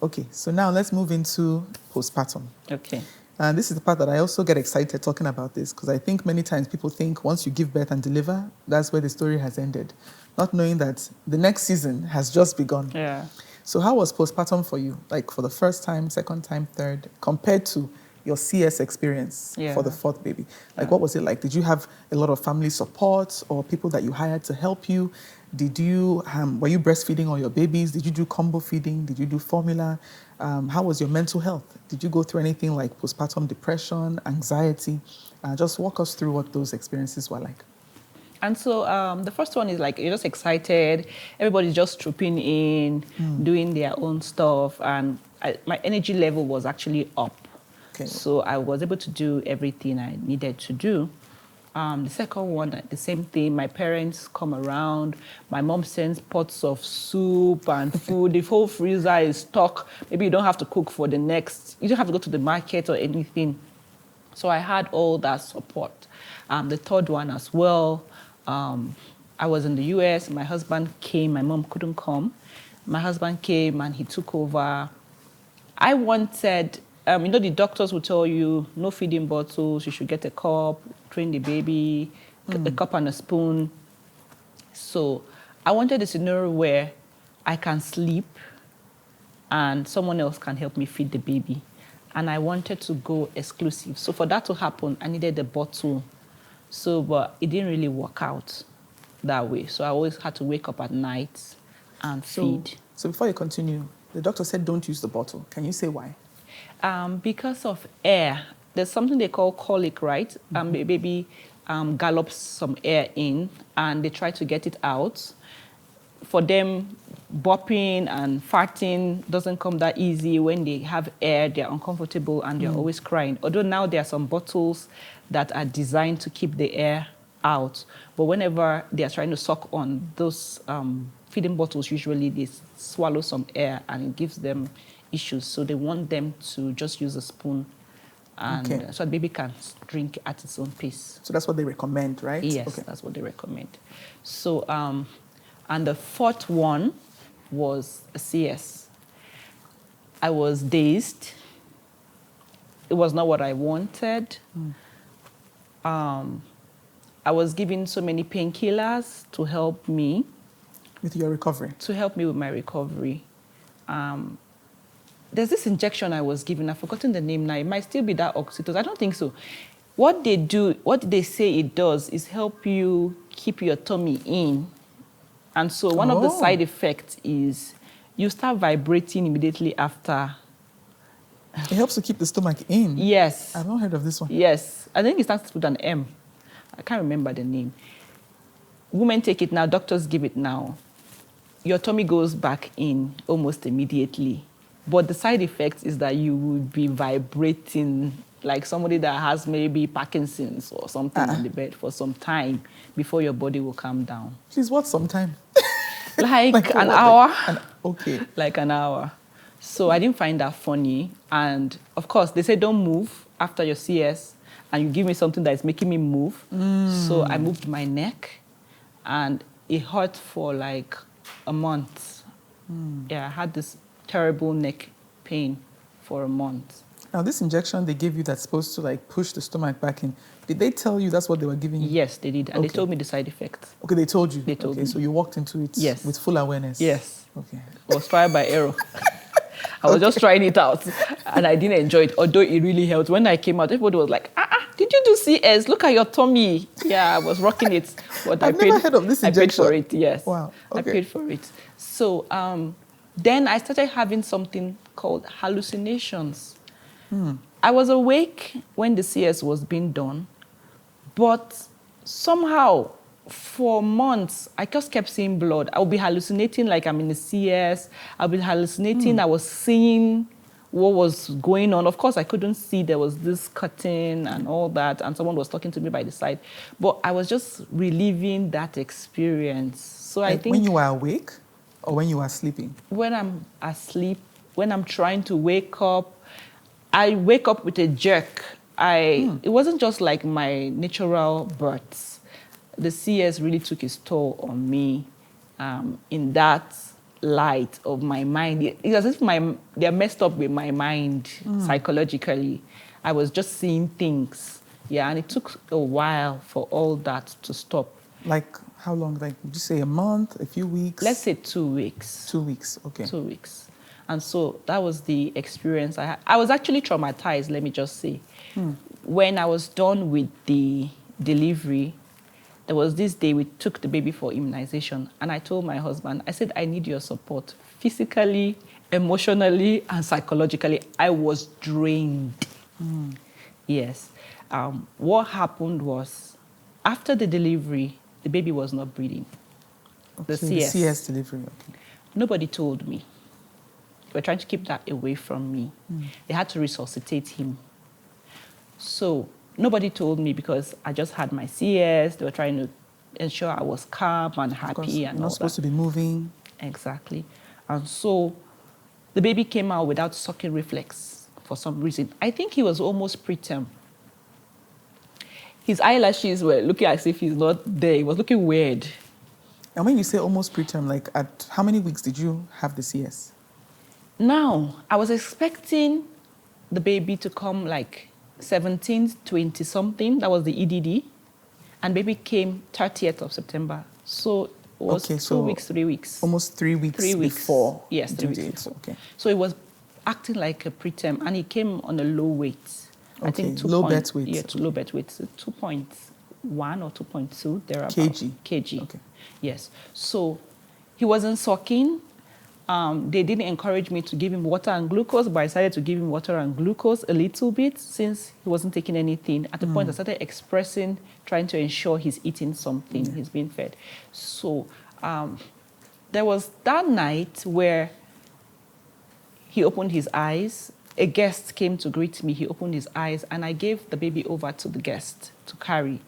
Okay, so now let's move into postpartum. Okay. And this is the part that I also get excited talking about this, because I think many times people think once you give birth and deliver, that's where the story has ended, not knowing that the next season has just begun. Yeah. So how was postpartum for you? Like for the first time, second time, third, compared to your CS experience for the fourth baby? Like what was it like? Did you have a lot of family support or people that you hired to help you? Were you breastfeeding all your babies? Did you do combo feeding? Did you do formula? How was your mental health? Did you go through anything like postpartum depression, anxiety? Just walk us through what those experiences were like. And so the first one is like, you're just excited. Everybody's just trooping in, doing their own stuff. And my energy level was actually up. Okay. So I was able to do everything I needed to do. The second one, the same thing. My parents come around. My mom sends pots of soup and food. The whole freezer is stocked. Maybe you don't have to cook for the next. You don't have to go to the market or anything. So I had all that support. The third one as well. I was in the US. My husband came. My mom couldn't come. My husband came and he took over. I wanted. The doctors will tell you, no feeding bottles, you should get a cup, train the baby, a cup and a spoon. So I wanted a scenario where I can sleep and someone else can help me feed the baby. And I wanted to go exclusive. So for that to happen, I needed a bottle. So, but it didn't really work out that way. So I always had to wake up at night and feed. So before you continue, the doctor said don't use the bottle. Can you say why? Because of air. There's something they call colic, right? The baby gallops some air in and they try to get it out. For them, burping and farting doesn't come that easy. When they have air, they're uncomfortable and they're always crying. Although now there are some bottles that are designed to keep the air out. But whenever they are trying to suck on those feeding bottles, usually they swallow some air and it gives them issues. So they want them to just use a spoon and so the baby can drink at its own pace. So that's what they recommend, right? Yes, that's what they recommend. So, and the fourth one was a CS. I was dazed. It was not what I wanted. I was given so many painkillers to help me. With your recovery? To help me with my recovery. There's this injection I was given. I've forgotten the name now. It might still be that oxytocin. I don't think so. What they do, what they say it does is help you keep your tummy in. And so one of the side effects is you start vibrating immediately after. It helps to keep the stomach in? Yes. I've not heard of this one. Yes. I think it starts with an M. I can't remember the name. Women take it now. Doctors give it now. Your tummy goes back in almost immediately. But the side effect is that you will be vibrating like somebody that has maybe Parkinson's or something on the bed for some time before your body will calm down. Please, what some time? Like an hour. Okay. Like an hour. So I didn't find that funny. And of course, they say don't move after your CS. And you give me something that is making me move. So I moved my neck. And it hurt for like a month. Yeah, I had this terrible neck pain for a month. Now, this injection they gave you that's supposed to like push the stomach back in, did they tell you that's what they were giving you? Yes, they did. And they told me the side effects. Okay, they told you? They told me. So you walked into it with full awareness? Yes. Okay. I was trial by error. I was just trying it out and I didn't enjoy it, although it really helped. When I came out, everybody was like, did you do CS? Look at your tummy. Yeah, I was rocking it. But I've never heard of this injection. I paid for it, yes. Wow. Okay. I paid for it. So then I started having something called hallucinations. I was awake when the CS was being done, but somehow for months, I just kept seeing blood. I would be hallucinating like I'm in a CS. I'll be hallucinating. I was seeing what was going on. Of course, I couldn't see. There was this curtain and all that, and someone was talking to me by the side. But I was just reliving that experience. So I think... When you were awake or when you were sleeping? When I'm asleep, when I'm trying to wake up, I wake up with a jerk. It wasn't just like my natural births. The CS really took its toll on me in that light of my mind. It was as if they're messed up with my mind psychologically. I was just seeing things. Yeah, and it took a while for all that to stop. Like how long? Like, would you say a month, a few weeks? Let's say 2 weeks. 2 weeks, okay. 2 weeks. And so that was the experience I had. I was actually traumatized, let me just say. When I was done with the delivery, there was this day we took the baby for immunization. And I told my husband, I said, I need your support physically, emotionally, and psychologically. I was drained. Yes. What happened was, after the delivery, the baby was not breathing. Okay, the CS delivery, okay. Nobody told me. They were trying to keep that away from me. They had to resuscitate him. So nobody told me because I just had my CS. They were trying to ensure I was calm and happy and all that. You're not supposed to be moving. Exactly. And so the baby came out without sucking reflex for some reason. I think he was almost preterm. His eyelashes were looking as if he's not there. He was looking weird. And when you say almost preterm, like at how many weeks did you have the CS? Now, I was expecting the baby to come like 17, 20 something. That was the EDD. And baby came 30th of September. So was okay, 2 so weeks, 3 weeks. Almost 3 weeks, 3 weeks. before Yes, 3 due weeks date. before. Okay. So it was acting like a preterm, and he came on a low weight. I think 2 low point, birth weight. Yeah, low birth weight. So 2.1 or 2.2 thereabout. Kg. Okay. Yes. So he wasn't sucking. They didn't encourage me to give him water and glucose, but I decided to give him water and glucose a little bit since he wasn't taking anything. At the point, I started expressing, trying to ensure he's eating something, he's being fed. So there was that night where he opened his eyes. A guest came to greet me. He opened his eyes, and I gave the baby over to the guest to carry.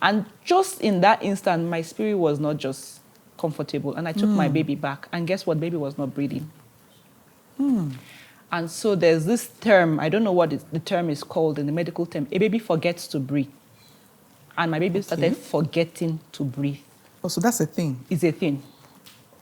And just in that instant, my spirit was not just comfortable, and I took my baby back, and guess what? Baby was not breathing. And so there's this term, I don't know what the term is called in the medical term. A baby forgets to breathe, and my baby started forgetting to breathe. Oh, so that's a thing. It's a thing.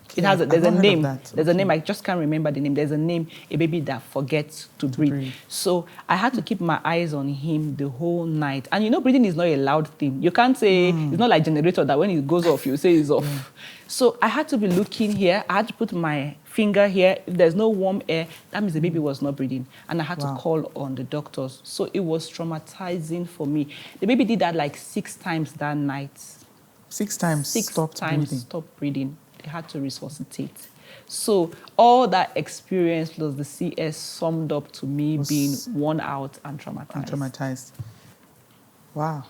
Okay. It has there's a name. There's a name. Okay. I just can't remember the name. There's a name. A baby that forgets to breathe. So I had to keep my eyes on him the whole night. And you know, breathing is not a loud thing. You can't say it's not like generator that when it goes off, you say it's off. So I had to be looking here. I had to put my finger here. If there's no warm air, that means the baby was not breathing. And I had to call on the doctors. So it was traumatizing for me. The baby did that like 6 times that night. 6 times. 6 times stopped breathing. They had to resuscitate. So all that experience plus the CS summed up to me being worn out and traumatized. Wow.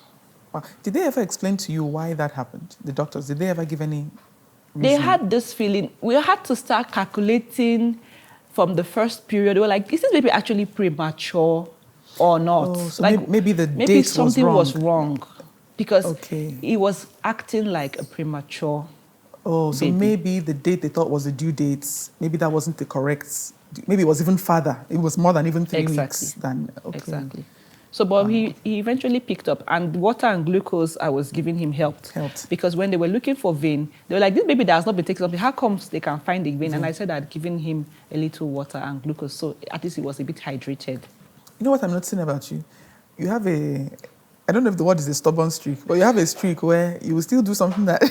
Did they ever explain to you why that happened? The doctors, did they ever give any reason? They had this feeling. We had to start calculating from the first period. They were like, is this baby actually premature or not? Oh, so like, maybe the date something was wrong. Because he was acting like a premature Oh, so baby. Maybe the date they thought was the due date, maybe that wasn't the correct. Maybe it was even farther. It was more than even 3 weeks. Exactly. So, but he eventually picked up, and water and glucose I was giving him helped. Because when they were looking for vein, they were like, this baby that has not been taking something, how comes they can find the vein? And I said I'd given him a little water and glucose, so at least he was a bit hydrated. You know what I'm noticing about you? You have I don't know if the word is a stubborn streak, but you have a streak where you will still do something that...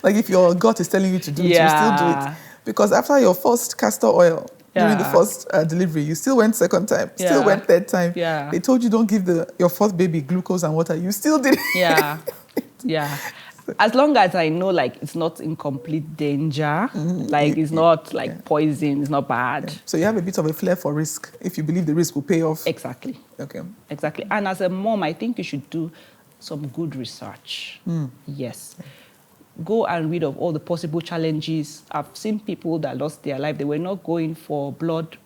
Like if your gut is telling you to do it, you still do it. Because after your first castor oil, during the first delivery, you still went second time, still went third time. They told you don't give your fourth baby glucose and water. You still did it. As long as I know, like, it's not in complete danger, like it's not like poison, it's not bad. So you have a bit of a flair for risk if you believe the risk will pay off. Exactly. Okay. Exactly. And as a mom, I think you should do some good research. Yes. Go and read of all the possible challenges. I've seen people that lost their life. They were not going for blood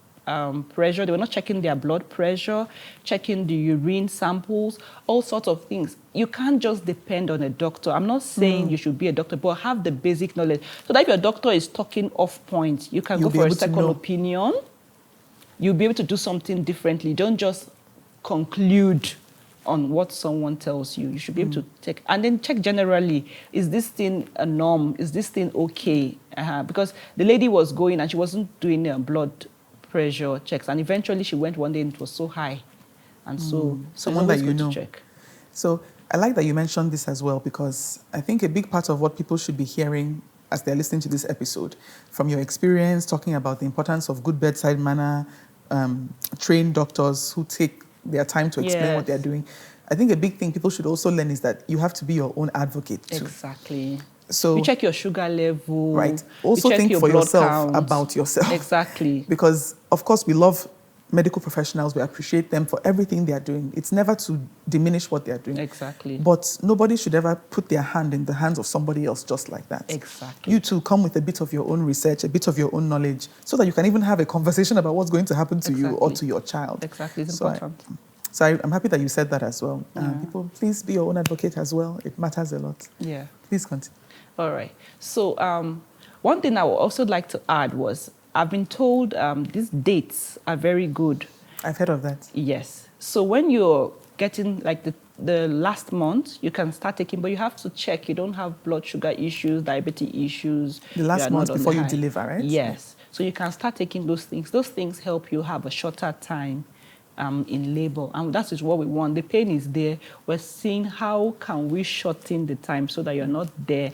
pressure. They were not checking their blood pressure, checking the urine samples, all sorts of things. You can't just depend on a doctor. I'm not saying you should be a doctor, but have the basic knowledge. So that if your doctor is talking off point, you can go for a second opinion. You'll be able to do something differently. Don't just conclude on what someone tells you. You should be able to check. And then check generally, is this thing a norm? Is this thing okay? Because the lady was going and she wasn't doing blood pressure checks. And eventually she went one day and it was so high. And so someone that you know. To check. So I like that you mentioned this as well, because I think a big part of what people should be hearing as they're listening to this episode, from your experience talking about the importance of good bedside manner, trained doctors who take their time to explain what they're doing. I think a big thing people should also learn is that you have to be your own advocate too. Exactly. So you check your sugar level. Right. Also think for yourself about yourself. Exactly. Because of course we love medical professionals. We appreciate them for everything they are doing. It's never to diminish what they are doing. Exactly. But nobody should ever put their hand in the hands of somebody else just like that. Exactly. You too come with a bit of your own research, a bit of your own knowledge, so that you can even have a conversation about what's going to happen to you or to your child. Exactly. It's important. I'm happy that you said that as well. People, please be your own advocate as well. It matters a lot. Yeah. Please continue. All right. So one thing I would also like to add was, I've been told these dates are very good. I've heard of that. Yes. So when you're getting like the last month, you can start taking, but you have to check. You don't have blood sugar issues, diabetes issues. The last month before you deliver, right? Yes. So you can start taking those things. Those things help you have a shorter time I'm in labor, and that is what we want. The pain is there. We're seeing how can we shorten the time so that you're not there.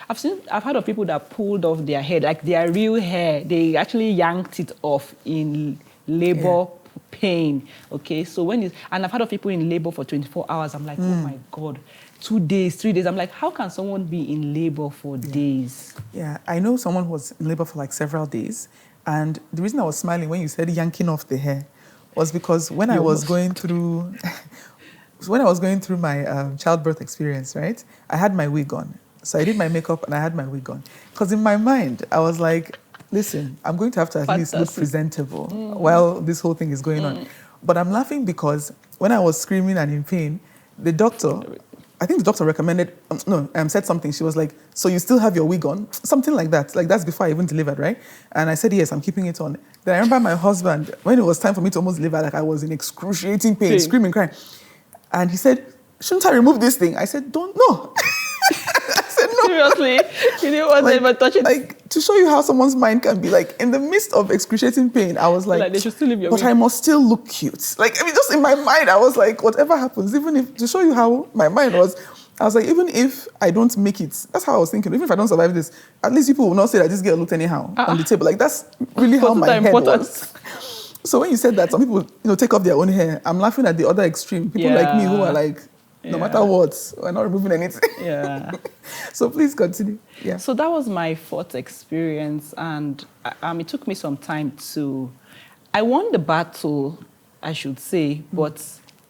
I've heard of people that pulled off their hair, like their real hair. They actually yanked it off in labor pain. Okay, so and I've heard of people in labor for 24 hours. I'm like, oh my God, 2 days, 3 days. I'm like, how can someone be in labor for days? Yeah, I know someone who was in labor for like several days. And the reason I was smiling when you said yanking off the hair was because when I was going through my childbirth experience, right, I had my wig on. So I did my makeup and I had my wig on. Because in my mind, I was like, listen, I'm going to have to at least look presentable while this whole thing is going on. But I'm laughing because when I was screaming and in pain, the doctor, I think the doctor recommended, said something. She was like, so you still have your wig on? Something like that. Like, that's before I even delivered, right? And I said, yes, I'm keeping it on. Then I remember my husband, when it was time for me to almost deliver, like I was in excruciating pain, screaming, crying. And he said, shouldn't I remove this thing? I said, no. I said, no. Seriously? You didn't want to even touch it? Like, to show you how someone's mind can be, like, in the midst of excruciating pain, I was like, they should still leave your wig. I must still look cute. Like, I mean, just in my mind, I was like, whatever happens, even if, to show you how my mind was, I was like, even if I don't make it, that's how I was thinking, even if I don't survive this, at least people will not say that this girl looked anyhow on the table. Like, that's really how my head was. So when you said that, some people, take off their own hair, I'm laughing at the other extreme. People like me who are like, no matter what, we're not removing anything. Yeah. So please continue. Yeah. So that was my fourth experience, and it took me some time I won the battle, I should say, but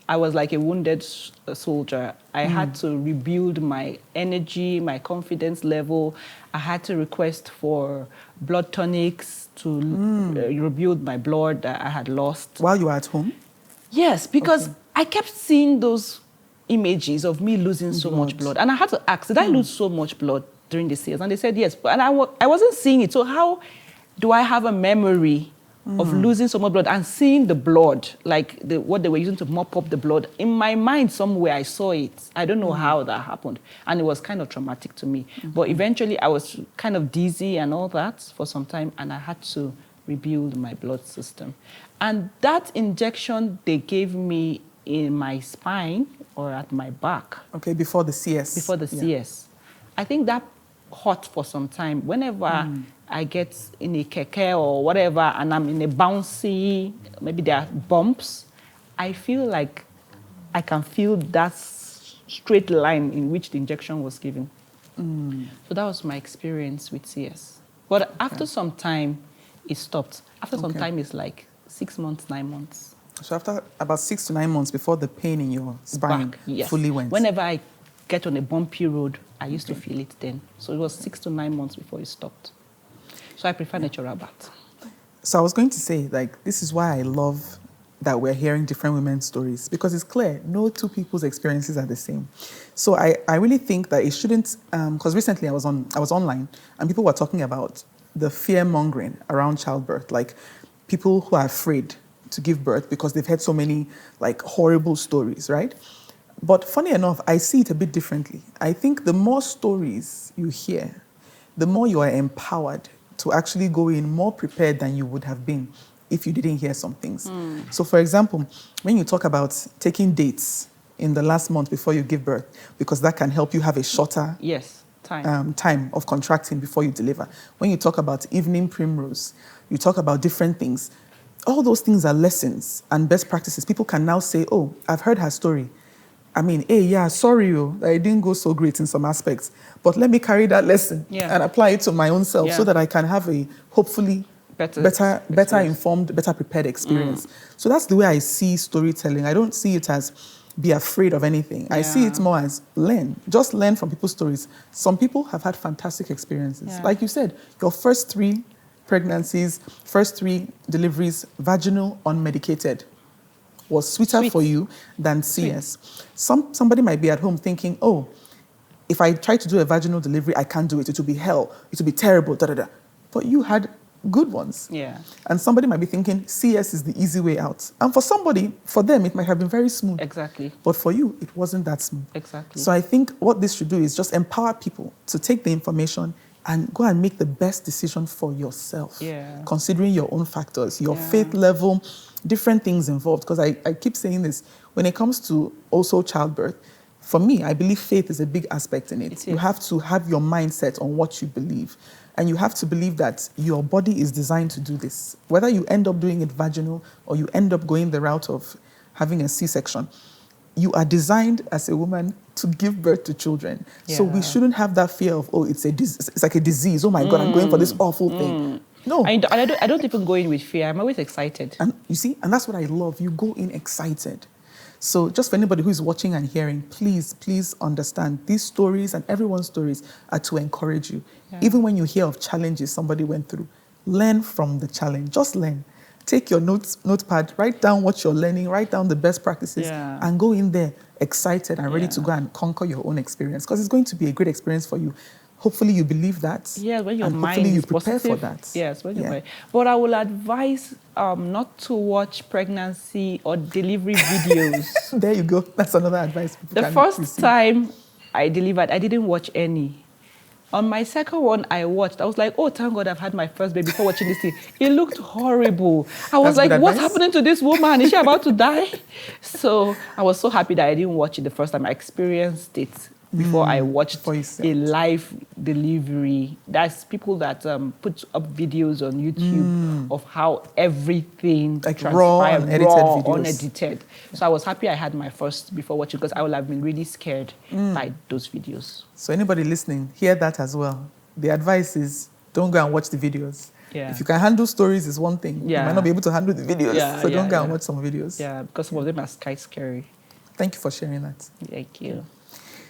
I was like a wounded soldier. I had to rebuild my energy, my confidence level. I had to request for blood tonics to rebuild my blood that I had lost. While you were at home? Yes, because I kept seeing those images of me losing so much blood. And I had to ask, did I lose so much blood during the CS? And they said yes. And I wasn't seeing it. So how do I have a memory of losing so much blood and seeing the blood, like what they were using to mop up the blood? In my mind, somewhere I saw it. I don't know how that happened. And it was kind of traumatic to me. But eventually I was kind of dizzy and all that for some time, and I had to rebuild my blood system. And that injection they gave me in my spine or at my back. Okay, before the CS. Before the CS. I think that hurt for some time. Whenever I get in a keke or whatever and I'm in a bouncy, maybe there are bumps, I feel like I can feel that straight line in which the injection was given. So that was my experience with CS. But after some time, it stopped. After some time, it's like 6 months, 9 months. So after about 6 to 9 months before the pain in your spine fully went? Whenever I get on a bumpy road, I used to feel it then. So it was 6 to 9 months before it stopped. So I prefer natural birth. So I was going to say, like, this is why I love that we're hearing different women's stories, because it's clear no two people's experiences are the same. So I really think that it shouldn't, because recently I was online and people were talking about the fear-mongering around childbirth, like people who are afraid to give birth because they've heard so many like horrible stories, right? But funny enough, I see it a bit differently. I think the more stories you hear, the more you are empowered to actually go in more prepared than you would have been if you didn't hear some things. So for example, when you talk about taking dates in the last month before you give birth, because that can help you have a shorter time of contracting before you deliver. When you talk about evening primrose, you talk about different things. All those things are lessons and best practices. People can now say, oh, I've heard her story. I mean, hey, yeah, sorry, that it didn't go so great in some aspects, but let me carry that lesson and apply it to my own self so that I can have a hopefully better informed, better prepared experience. So that's the way I see storytelling. I don't see it as be afraid of anything. I see it more as learn. Just learn from people's stories. Some people have had fantastic experiences. Like you said, your first 3 pregnancies, first 3 deliveries, vaginal, unmedicated, was sweeter for you than CS. Somebody might be at home thinking, oh, if I try to do a vaginal delivery, I can't do it. It will be hell. It will be terrible. But you had good ones. And somebody might be thinking CS is the easy way out. And for them, it might have been very smooth. Exactly. But for you, it wasn't that smooth. Exactly. So I think what this should do is just empower people to take the information and go and make the best decision for yourself, considering your own factors, your faith level, different things involved. Because I keep saying this, when it comes to also childbirth, for me, I believe faith is a big aspect in it. You have to have your mindset on what you believe. And you have to believe that your body is designed to do this. Whether you end up doing it vaginal or you end up going the route of having a C-section, you are designed as a woman to give birth to children. Yeah. So we shouldn't have that fear of, oh, it's like a disease. Oh my God, I'm going for this awful thing. No. I don't even go in with fear. I'm always excited. And you see, and that's what I love. You go in excited. So just for anybody who is watching and hearing, please, please understand these stories and everyone's stories are to encourage you. Yeah. Even when you hear of challenges somebody went through, learn from the challenge. Just learn. Take your notepad, write down what you're learning, write down the best practices, and go in there excited and ready to go and conquer your own experience. Because it's going to be a great experience for you. Hopefully you believe that. Yeah, when your and mind hopefully is you prepare positive. for that. Yes, when your mind. But I will advise not to watch pregnancy or delivery videos. There you go. That's another advice. The first time I delivered, I didn't watch any. On my second one, I watched. I was like, oh, thank God I've had my first baby before watching this thing. It looked horrible. I was like, what's happening to this woman? Is she about to die? So I was so happy that I didn't watch it the first time. I experienced it before I watched a live delivery. That's people that put up videos on YouTube of how everything like raw, unedited videos. Unedited. So I was happy I had my first before watching, because I would have been really scared by those videos. So anybody listening, hear that as well. The advice is don't go and watch the videos. Yeah. If you can handle stories, is one thing. You might not be able to handle the videos. So don't go and watch some videos. Yeah, because some of them are quite scary. Thank you for sharing that. Thank you.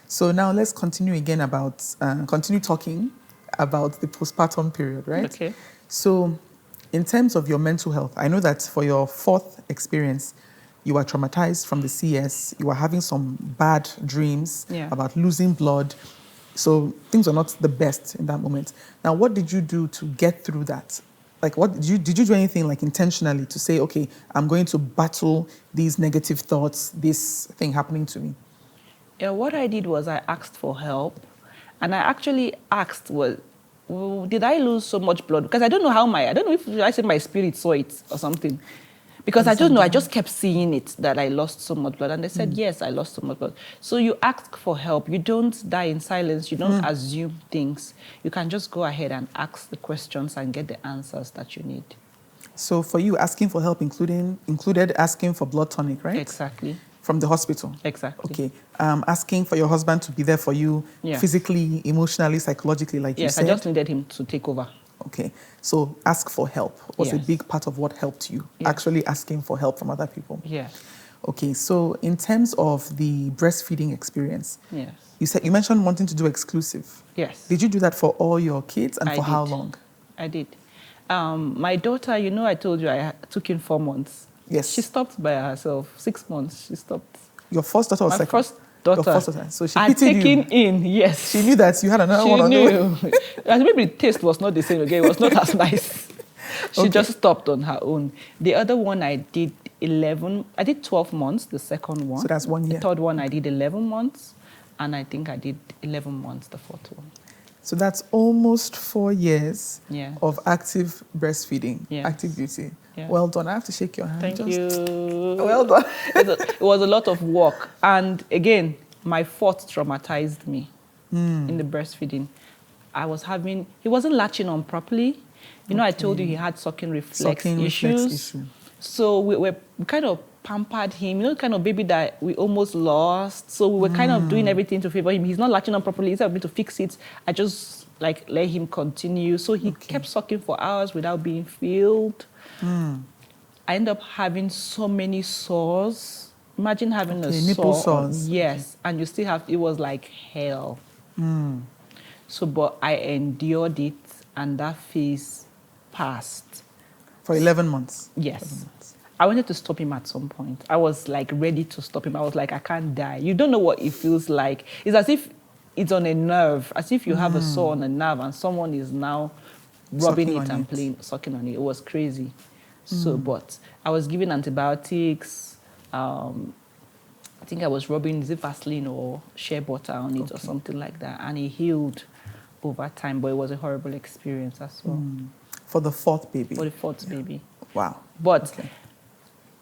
So now let's continue again about, continue talking about the postpartum period, right? Okay. So in terms of your mental health, I know that for your fourth experience, you were traumatized from the CS, you were having some bad dreams about losing blood. So things were not the best in that moment. Now, what did you do to get through that? Like, what did you do anything like intentionally to say, okay, I'm going to battle these negative thoughts, this thing happening to me? Yeah, what I did was I asked for help, and I actually asked, did I lose so much blood? Because I don't know I don't know if I said my spirit saw it or something. Because I don't know, I just kept seeing it, that I lost so much blood. And they said, yes, I lost so much blood. So you ask for help. You don't die in silence. You don't assume things. You can just go ahead and ask the questions and get the answers that you need. So for you, asking for help included asking for blood tonic, right? Exactly. From the hospital? Exactly. Okay. Asking for your husband to be there for you physically, emotionally, psychologically, like you said? Yes, I just needed him to take over. Okay. So ask for help was a big part of what helped you, actually asking for help from other people. Yeah. Okay. So in terms of the breastfeeding experience, you mentioned wanting to do exclusive. Yes. Did you do that for all your kids, and for how long? I did. My daughter, I told you I took in 4 months. Yes. She stopped by herself. 6 months, she stopped. Your first daughter or My second? First daughter. Your first daughter. So she pitied you. Taken in, yes. She knew that you had another one on the way. And maybe the taste was not the same again. It was not as nice. She just stopped on her own. The other one I did 12 months, the second one. So that's 1 year. The third one I did 11 months. And I think I did 11 months, the fourth one. So that's almost 4 years of active breastfeeding, active duty. Yeah. Well done. I have to shake your hand. Thank you. Well done. It was a lot of work. And again, my fourth traumatized me in the breastfeeding. He wasn't latching on properly. I told you he had sucking reflex issues. So we kind of pampered him, kind of baby that we almost lost. So we were kind of doing everything to favor him. He's not latching on properly. Instead of me to fix it, I just let him continue. So he kept sucking for hours without being filled. I ended up having so many sores. Imagine having a nipple sore. Sores. Yes, and you still have, it was like hell. So, but I endured it, and that phase passed. For 11 months? Yes. 11 months. I wanted to stop him at some point. I was ready to stop him. I was like, I can't die. You don't know what it feels like. It's as if it's on a nerve, as if you have a sore on a nerve and someone is now rubbing it and sucking on it. It was crazy. So, but I was given antibiotics. I think I was rubbing Vaseline or shea butter on it or something like that. And it healed over time, but it was a horrible experience as well. For the fourth baby? For the fourth baby. Wow. But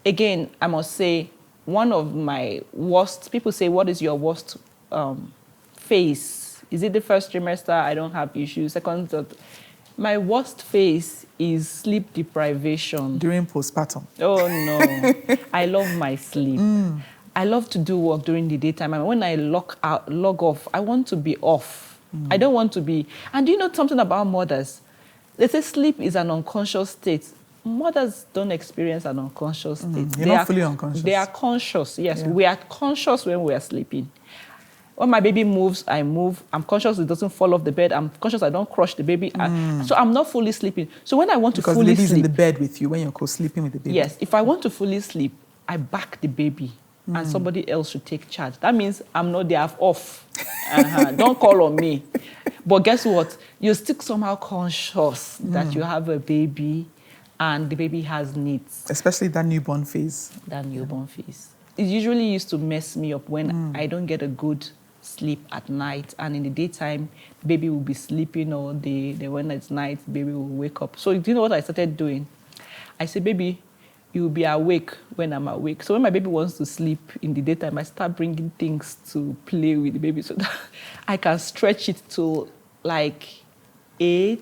again, I must say, one of my worst, people say, what is your worst phase? Is it the first trimester? I don't have issues. Second, my worst phase is sleep deprivation. During postpartum? Oh, no. I love my sleep. I love to do work during the daytime. And when I log off, I want to be off. I don't want to be... And do you know something about mothers? They say sleep is an unconscious state. Mothers don't experience an unconscious state. You're not fully unconscious. They are conscious, yes. Yeah. We are conscious when we are sleeping. When my baby moves, I move. I'm conscious it doesn't fall off the bed. I'm conscious I don't crush the baby. So I'm not fully sleeping. So when I want to fully sleep... Because the baby's in the bed with you when you're co-sleeping with the baby. Yes. If I want to fully sleep, I back the baby and somebody else should take charge. That means I'm not there, I'm off. Don't call on me. But guess what? You're still somehow conscious that you have a baby and the baby has needs. Especially that newborn phase. That newborn phase. It usually used to mess me up when I don't get a good sleep at night, and in the daytime, baby will be sleeping all day. Then when it's night, baby will wake up. So do you know what I started doing? I said, baby, you will be awake when I'm awake. So when my baby wants to sleep in the daytime, I start bringing things to play with the baby so that I can stretch it to like 8,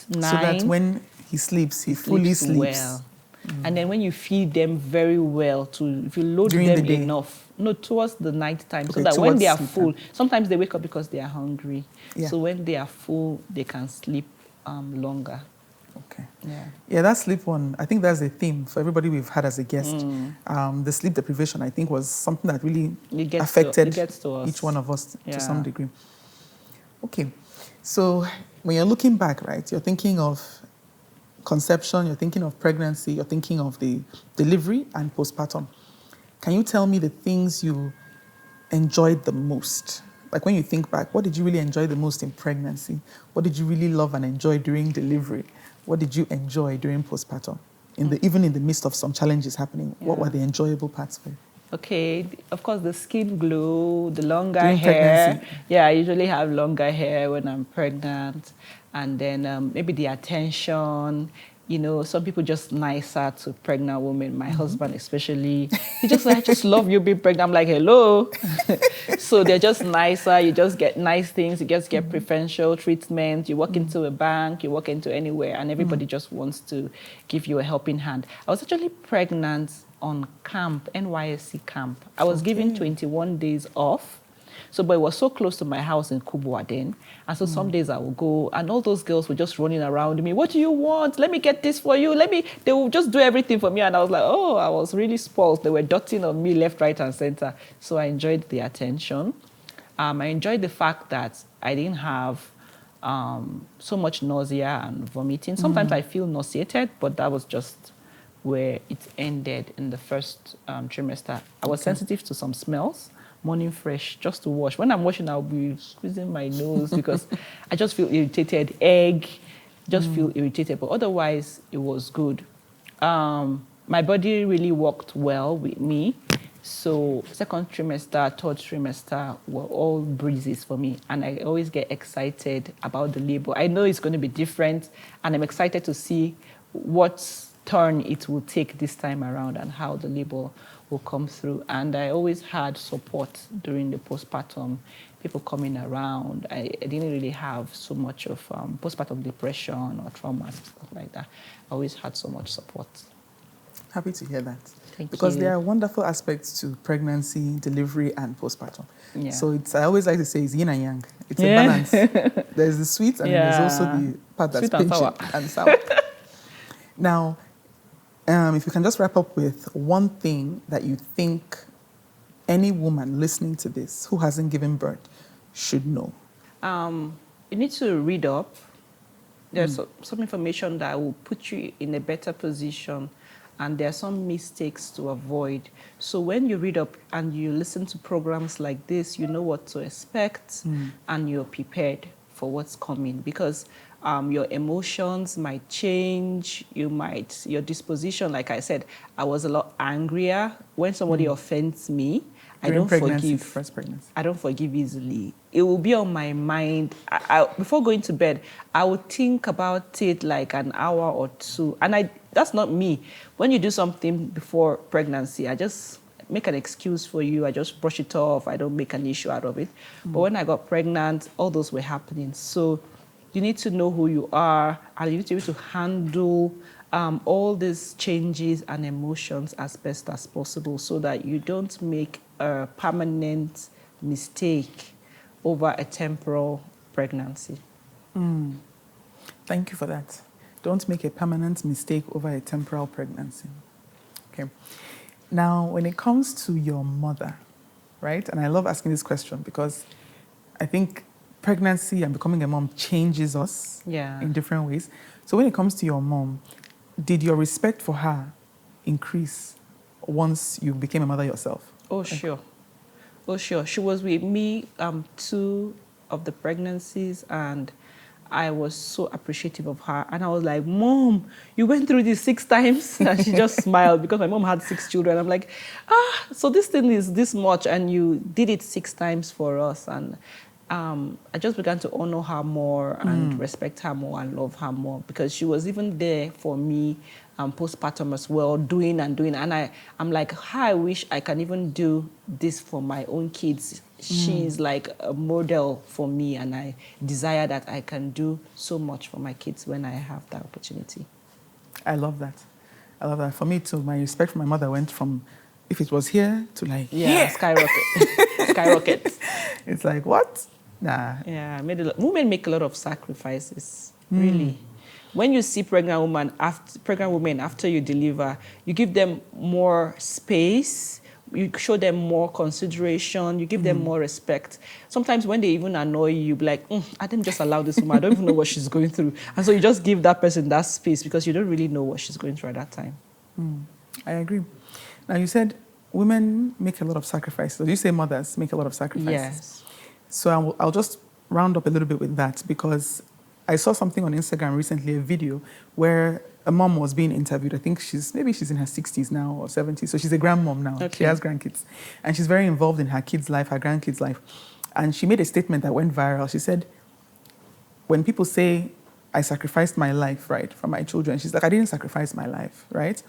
9. So that when he sleeps, he fully sleeps. Well. And then when you feed them very well, if you load During them the day? enough, no, towards the night time, Okay, so that when they are towards full, sleep sometimes they wake up because they are hungry. Yeah. So when they are full, they can sleep longer. Okay. Yeah. Yeah, that sleep one, I think that's a theme for everybody we've had as a guest. The sleep deprivation, I think, was something that really affected each one of us to some degree. Okay. So when you're looking back, right, you're thinking of conception, you're thinking of pregnancy, you're thinking of the delivery and postpartum. Can you tell me the things you enjoyed the most? Like when you think back, what did you really enjoy the most in pregnancy? What did you really love and enjoy during delivery? What did you enjoy during postpartum? Even in the midst of some challenges happening, what were the enjoyable parts for you? Okay, of course, the skin glow, the longer During hair. pregnancy. Yeah, I usually have longer hair when I'm pregnant. And then maybe the attention. You know, some people just nicer to pregnant women. My husband especially. He just like, I just love you being pregnant. I'm like, hello. So they're just nicer. You just get nice things. You just get preferential treatment. You walk into a bank. You walk into anywhere. And everybody just wants to give you a helping hand. I was actually pregnant on camp, NYSC camp. I was given 21 days off. So, but it was so close to my house in Kubwa then. And so some days I would go, and all those girls were just running around me. What do you want? Let me get this for you. They will just do everything for me. And I was like, oh, I was really spoiled. They were dotting on me left, right, and center. So I enjoyed the attention. I enjoyed the fact that I didn't have so much nausea and vomiting. Sometimes I feel nauseated, but that was just where it ended in the first trimester. I was sensitive to some smells. Morning fresh, just to wash. When I'm washing, I'll be squeezing my nose because I just feel irritated. Egg, just feel irritated. But otherwise, it was good. My body really worked well with me. So second trimester, third trimester were all breezes for me. And I always get excited about the labor. I know it's going to be different. And I'm excited to see what turn it will take this time around and how the labor will come through. And I always had support during the postpartum, people coming around. I didn't really have so much of postpartum depression or trauma, stuff like that. I always had so much support. Happy to hear that. Thank because you. there are wonderful aspects to pregnancy, delivery, and postpartum. Yeah. So I always like to say it's yin and yang. It's a balance. There's the sweet and there's also the part that's Sweet and pinching and sour. Now, if you can just wrap up with one thing that you think any woman listening to this who hasn't given birth should know. You need to read up. There's some information that will put you in a better position, and there are some mistakes to avoid. So when you read up and you listen to programs like this, you know what to expect and you're prepared for what's coming, because your emotions might change. Your disposition, like I said, I was a lot angrier when somebody offends me. I don't forgive. First pregnancy. I don't forgive easily. It will be on my mind. Before going to bed, I would think about it like an hour or two. And that's not me. When you do something before pregnancy, I just make an excuse for you. I just brush it off. I don't make an issue out of it. But when I got pregnant, all those were happening. So you need to know who you are, and you need to be able to handle all these changes and emotions as best as possible so that you don't make a permanent mistake over a temporal pregnancy. Thank you for that. Don't make a permanent mistake over a temporal pregnancy. Okay. Now, when it comes to your mother, right? And I love asking this question because I think pregnancy and becoming a mom changes us in different ways. So when it comes to your mom, did your respect for her increase once you became a mother yourself? Oh, sure. Oh, sure. She was with me 2 of the pregnancies, and I was so appreciative of her. And I was like, Mom, you went through this 6 times? And she just smiled because my mom had 6 children. I'm like, so this thing is this much, and you did it 6 times for us. And I just began to honor her more and respect her more and love her more because she was even there for me postpartum as well, doing. And I'm like, I wish I can even do this for my own kids. She's like a model for me, and I desire that I can do so much for my kids when I have that opportunity. I love that. I love that. For me too, my respect for my mother went from, if it was here, to like, skyrocket. Skyrocket. It's like, what? Nah. Yeah, women make a lot of sacrifices, really. When you see pregnant women after you deliver, you give them more space, you show them more consideration, you give them more respect. Sometimes when they even annoy you, you be like, I didn't just allow this woman, I don't even know what she's going through. And so you just give that person that space because you don't really know what she's going through at that time. I agree. Now you said women make a lot of sacrifices. So you say mothers make a lot of sacrifices. Yes. So I'll just round up a little bit with that because I saw something on Instagram recently, a video where a mom was being interviewed. I think she's in her 60s now or 70s. So she's a grandmom now. Okay. She has grandkids. And she's very involved in her kids' life, her grandkids' life. And she made a statement that went viral. She said, when people say, I sacrificed my life, right, for my children, she's like, I didn't sacrifice my life, right?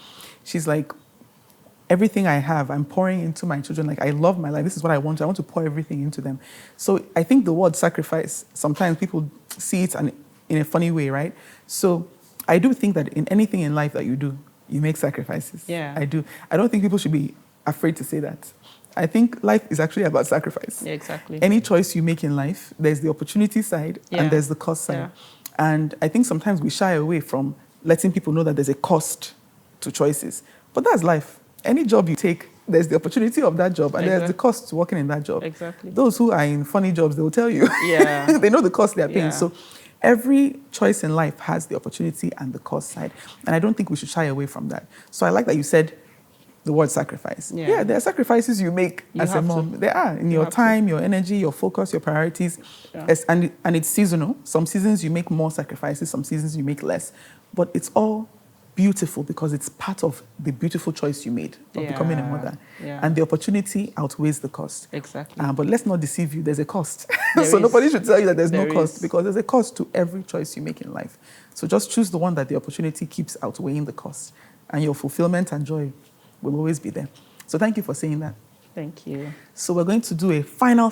She's like, everything I have, I'm pouring into my children. Like, I love my life. This is what I want. I want to pour everything into them. So I think the word sacrifice, sometimes people see it in a funny way, right? So I do think that in anything in life that you do, you make sacrifices. Yeah. I do. I don't think people should be afraid to say that. I think life is actually about sacrifice. Yeah, exactly. Any choice you make in life, there's the opportunity side and there's the cost side. Yeah. And I think sometimes we shy away from letting people know that there's a cost to choices. But that's life. Any job you take, there's the opportunity of that job and there's the cost to working in that job. Exactly. Those who are in funny jobs, they will tell you. Yeah. They know the cost they're paying. Yeah. So every choice in life has the opportunity and the cost side. And I don't think we should shy away from that. So I like that you said the word sacrifice. Yeah, there are sacrifices you make as a mom. There are in your time, your energy, your focus, your priorities. Yeah. And it's seasonal. Some seasons you make more sacrifices, some seasons you make less. But it's all beautiful because it's part of the beautiful choice you made of becoming a mother. Yeah. And the opportunity outweighs the cost. Exactly. But let's not deceive you. There's a cost. So nobody should tell you that there's no cost because there's a cost to every choice you make in life. So just choose the one that the opportunity keeps outweighing the cost. And your fulfillment and joy will always be there. So thank you for saying that. Thank you. So we're going to do a final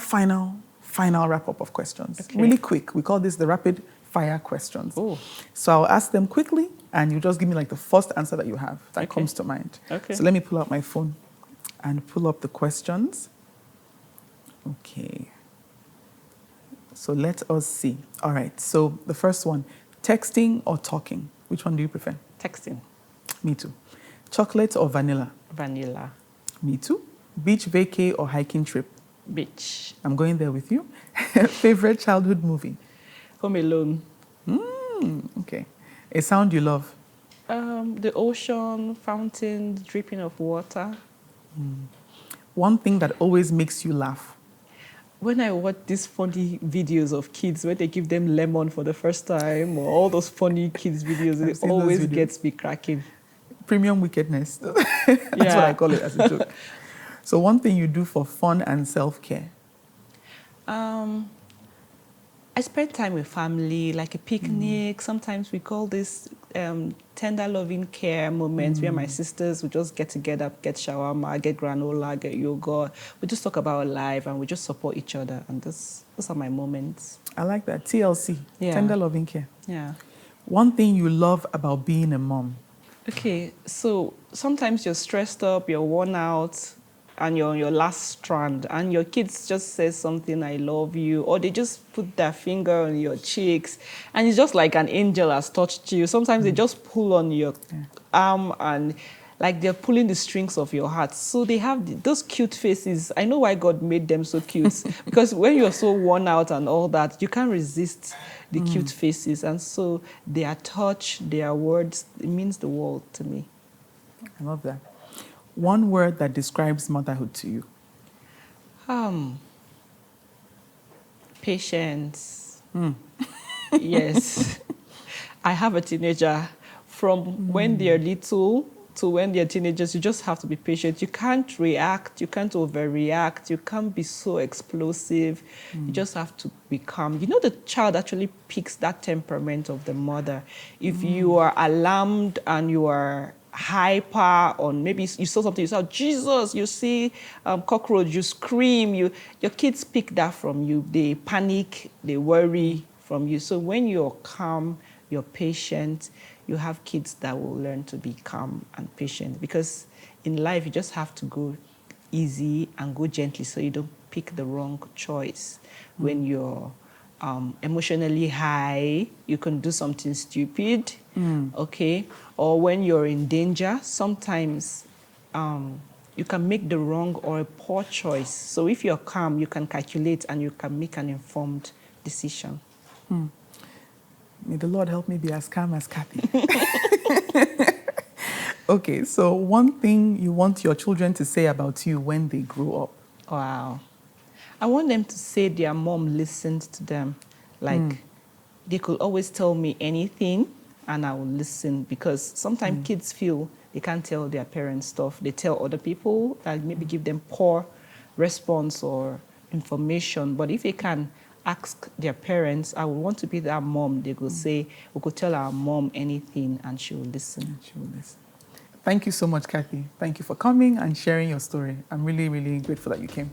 wrap-up of questions. Okay. Really quick. We call this the rapid fire questions. Ooh. So I'll ask them quickly, and you just give me like the first answer that you have that comes to mind. Okay. So let me pull out my phone and pull up the questions. Okay. So let us see. All right. So the first one, texting or talking? Which one do you prefer? Texting. Me too. Chocolate or vanilla? Vanilla. Me too. Beach vacay or hiking trip? Beach. I'm going there with you. Favorite childhood movie? Home Alone. Okay. A sound you love? The ocean, fountains, dripping of water. One thing that always makes you laugh? When I watch these funny videos of kids, where they give them lemon for the first time, or all those funny kids videos, it always gets me cracking. Premium wickedness. That's what I call it as a joke. So one thing you do for fun and self-care? I spend time with family, like a picnic. Sometimes we call this tender loving care moments where my sisters would just get together, get shawarma, get granola, get yogurt. We just talk about life and we just support each other. And those are my moments. I like that. TLC, Yeah. tender loving care. Yeah. One thing you love about being a mom. Okay, so sometimes you're stressed up, you're worn out, and you're on your last strand, and your kids just say something, I love you, or they just put their finger on your cheeks, and it's just like an angel has touched you. Sometimes they just pull on your arm, and like they're pulling the strings of your heart. So they have those cute faces. I know why God made them so cute, because when you're so worn out and all that, you can't resist the cute faces. And so their touch, their words, it means the world to me. I love that. One word that describes motherhood to you. Patience. Yes. I have a teenager. From when they're little to when they're teenagers, you just have to be patient. You can't react. You can't overreact. You can't be so explosive. You just have to be calm. You know, the child actually picks that temperament of the mother. If you are alarmed and you are hyper, or maybe you saw something, you saw Jesus, you see cockroach, you scream, your kids pick that from you. They panic, they worry from you. So when you're calm, you're patient, you have kids that will learn to be calm and patient, because in life you just have to go easy and go gently so you don't pick the wrong choice. When you're emotionally high, you can do something stupid, okay? Or when you're in danger, sometimes you can make the wrong or a poor choice. So if you're calm, you can calculate and you can make an informed decision. May the Lord help me be as calm as Kathy. Okay, so one thing you want your children to say about you when they grow up. Wow. I want them to say their mom listened to them. Like, they could always tell me anything and I will listen, because sometimes kids feel they can't tell their parents stuff. They tell other people that maybe give them poor response or information. But if they can ask their parents, I would want to be that mom. They could say, we could tell our mom anything and she will listen. She will listen. Thank you so much, Kathy. Thank you for coming and sharing your story. I'm really, really grateful that you came.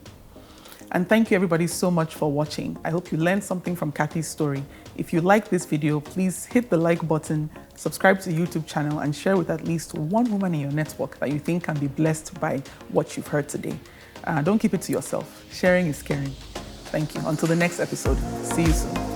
And thank you everybody so much for watching. I hope you learned something from Kathy's story. If you like this video, please hit the like button, subscribe to the YouTube channel, and share with at least one woman in your network that you think can be blessed by what you've heard today. Don't keep it to yourself. Sharing is caring. Thank you. Until the next episode, see you soon.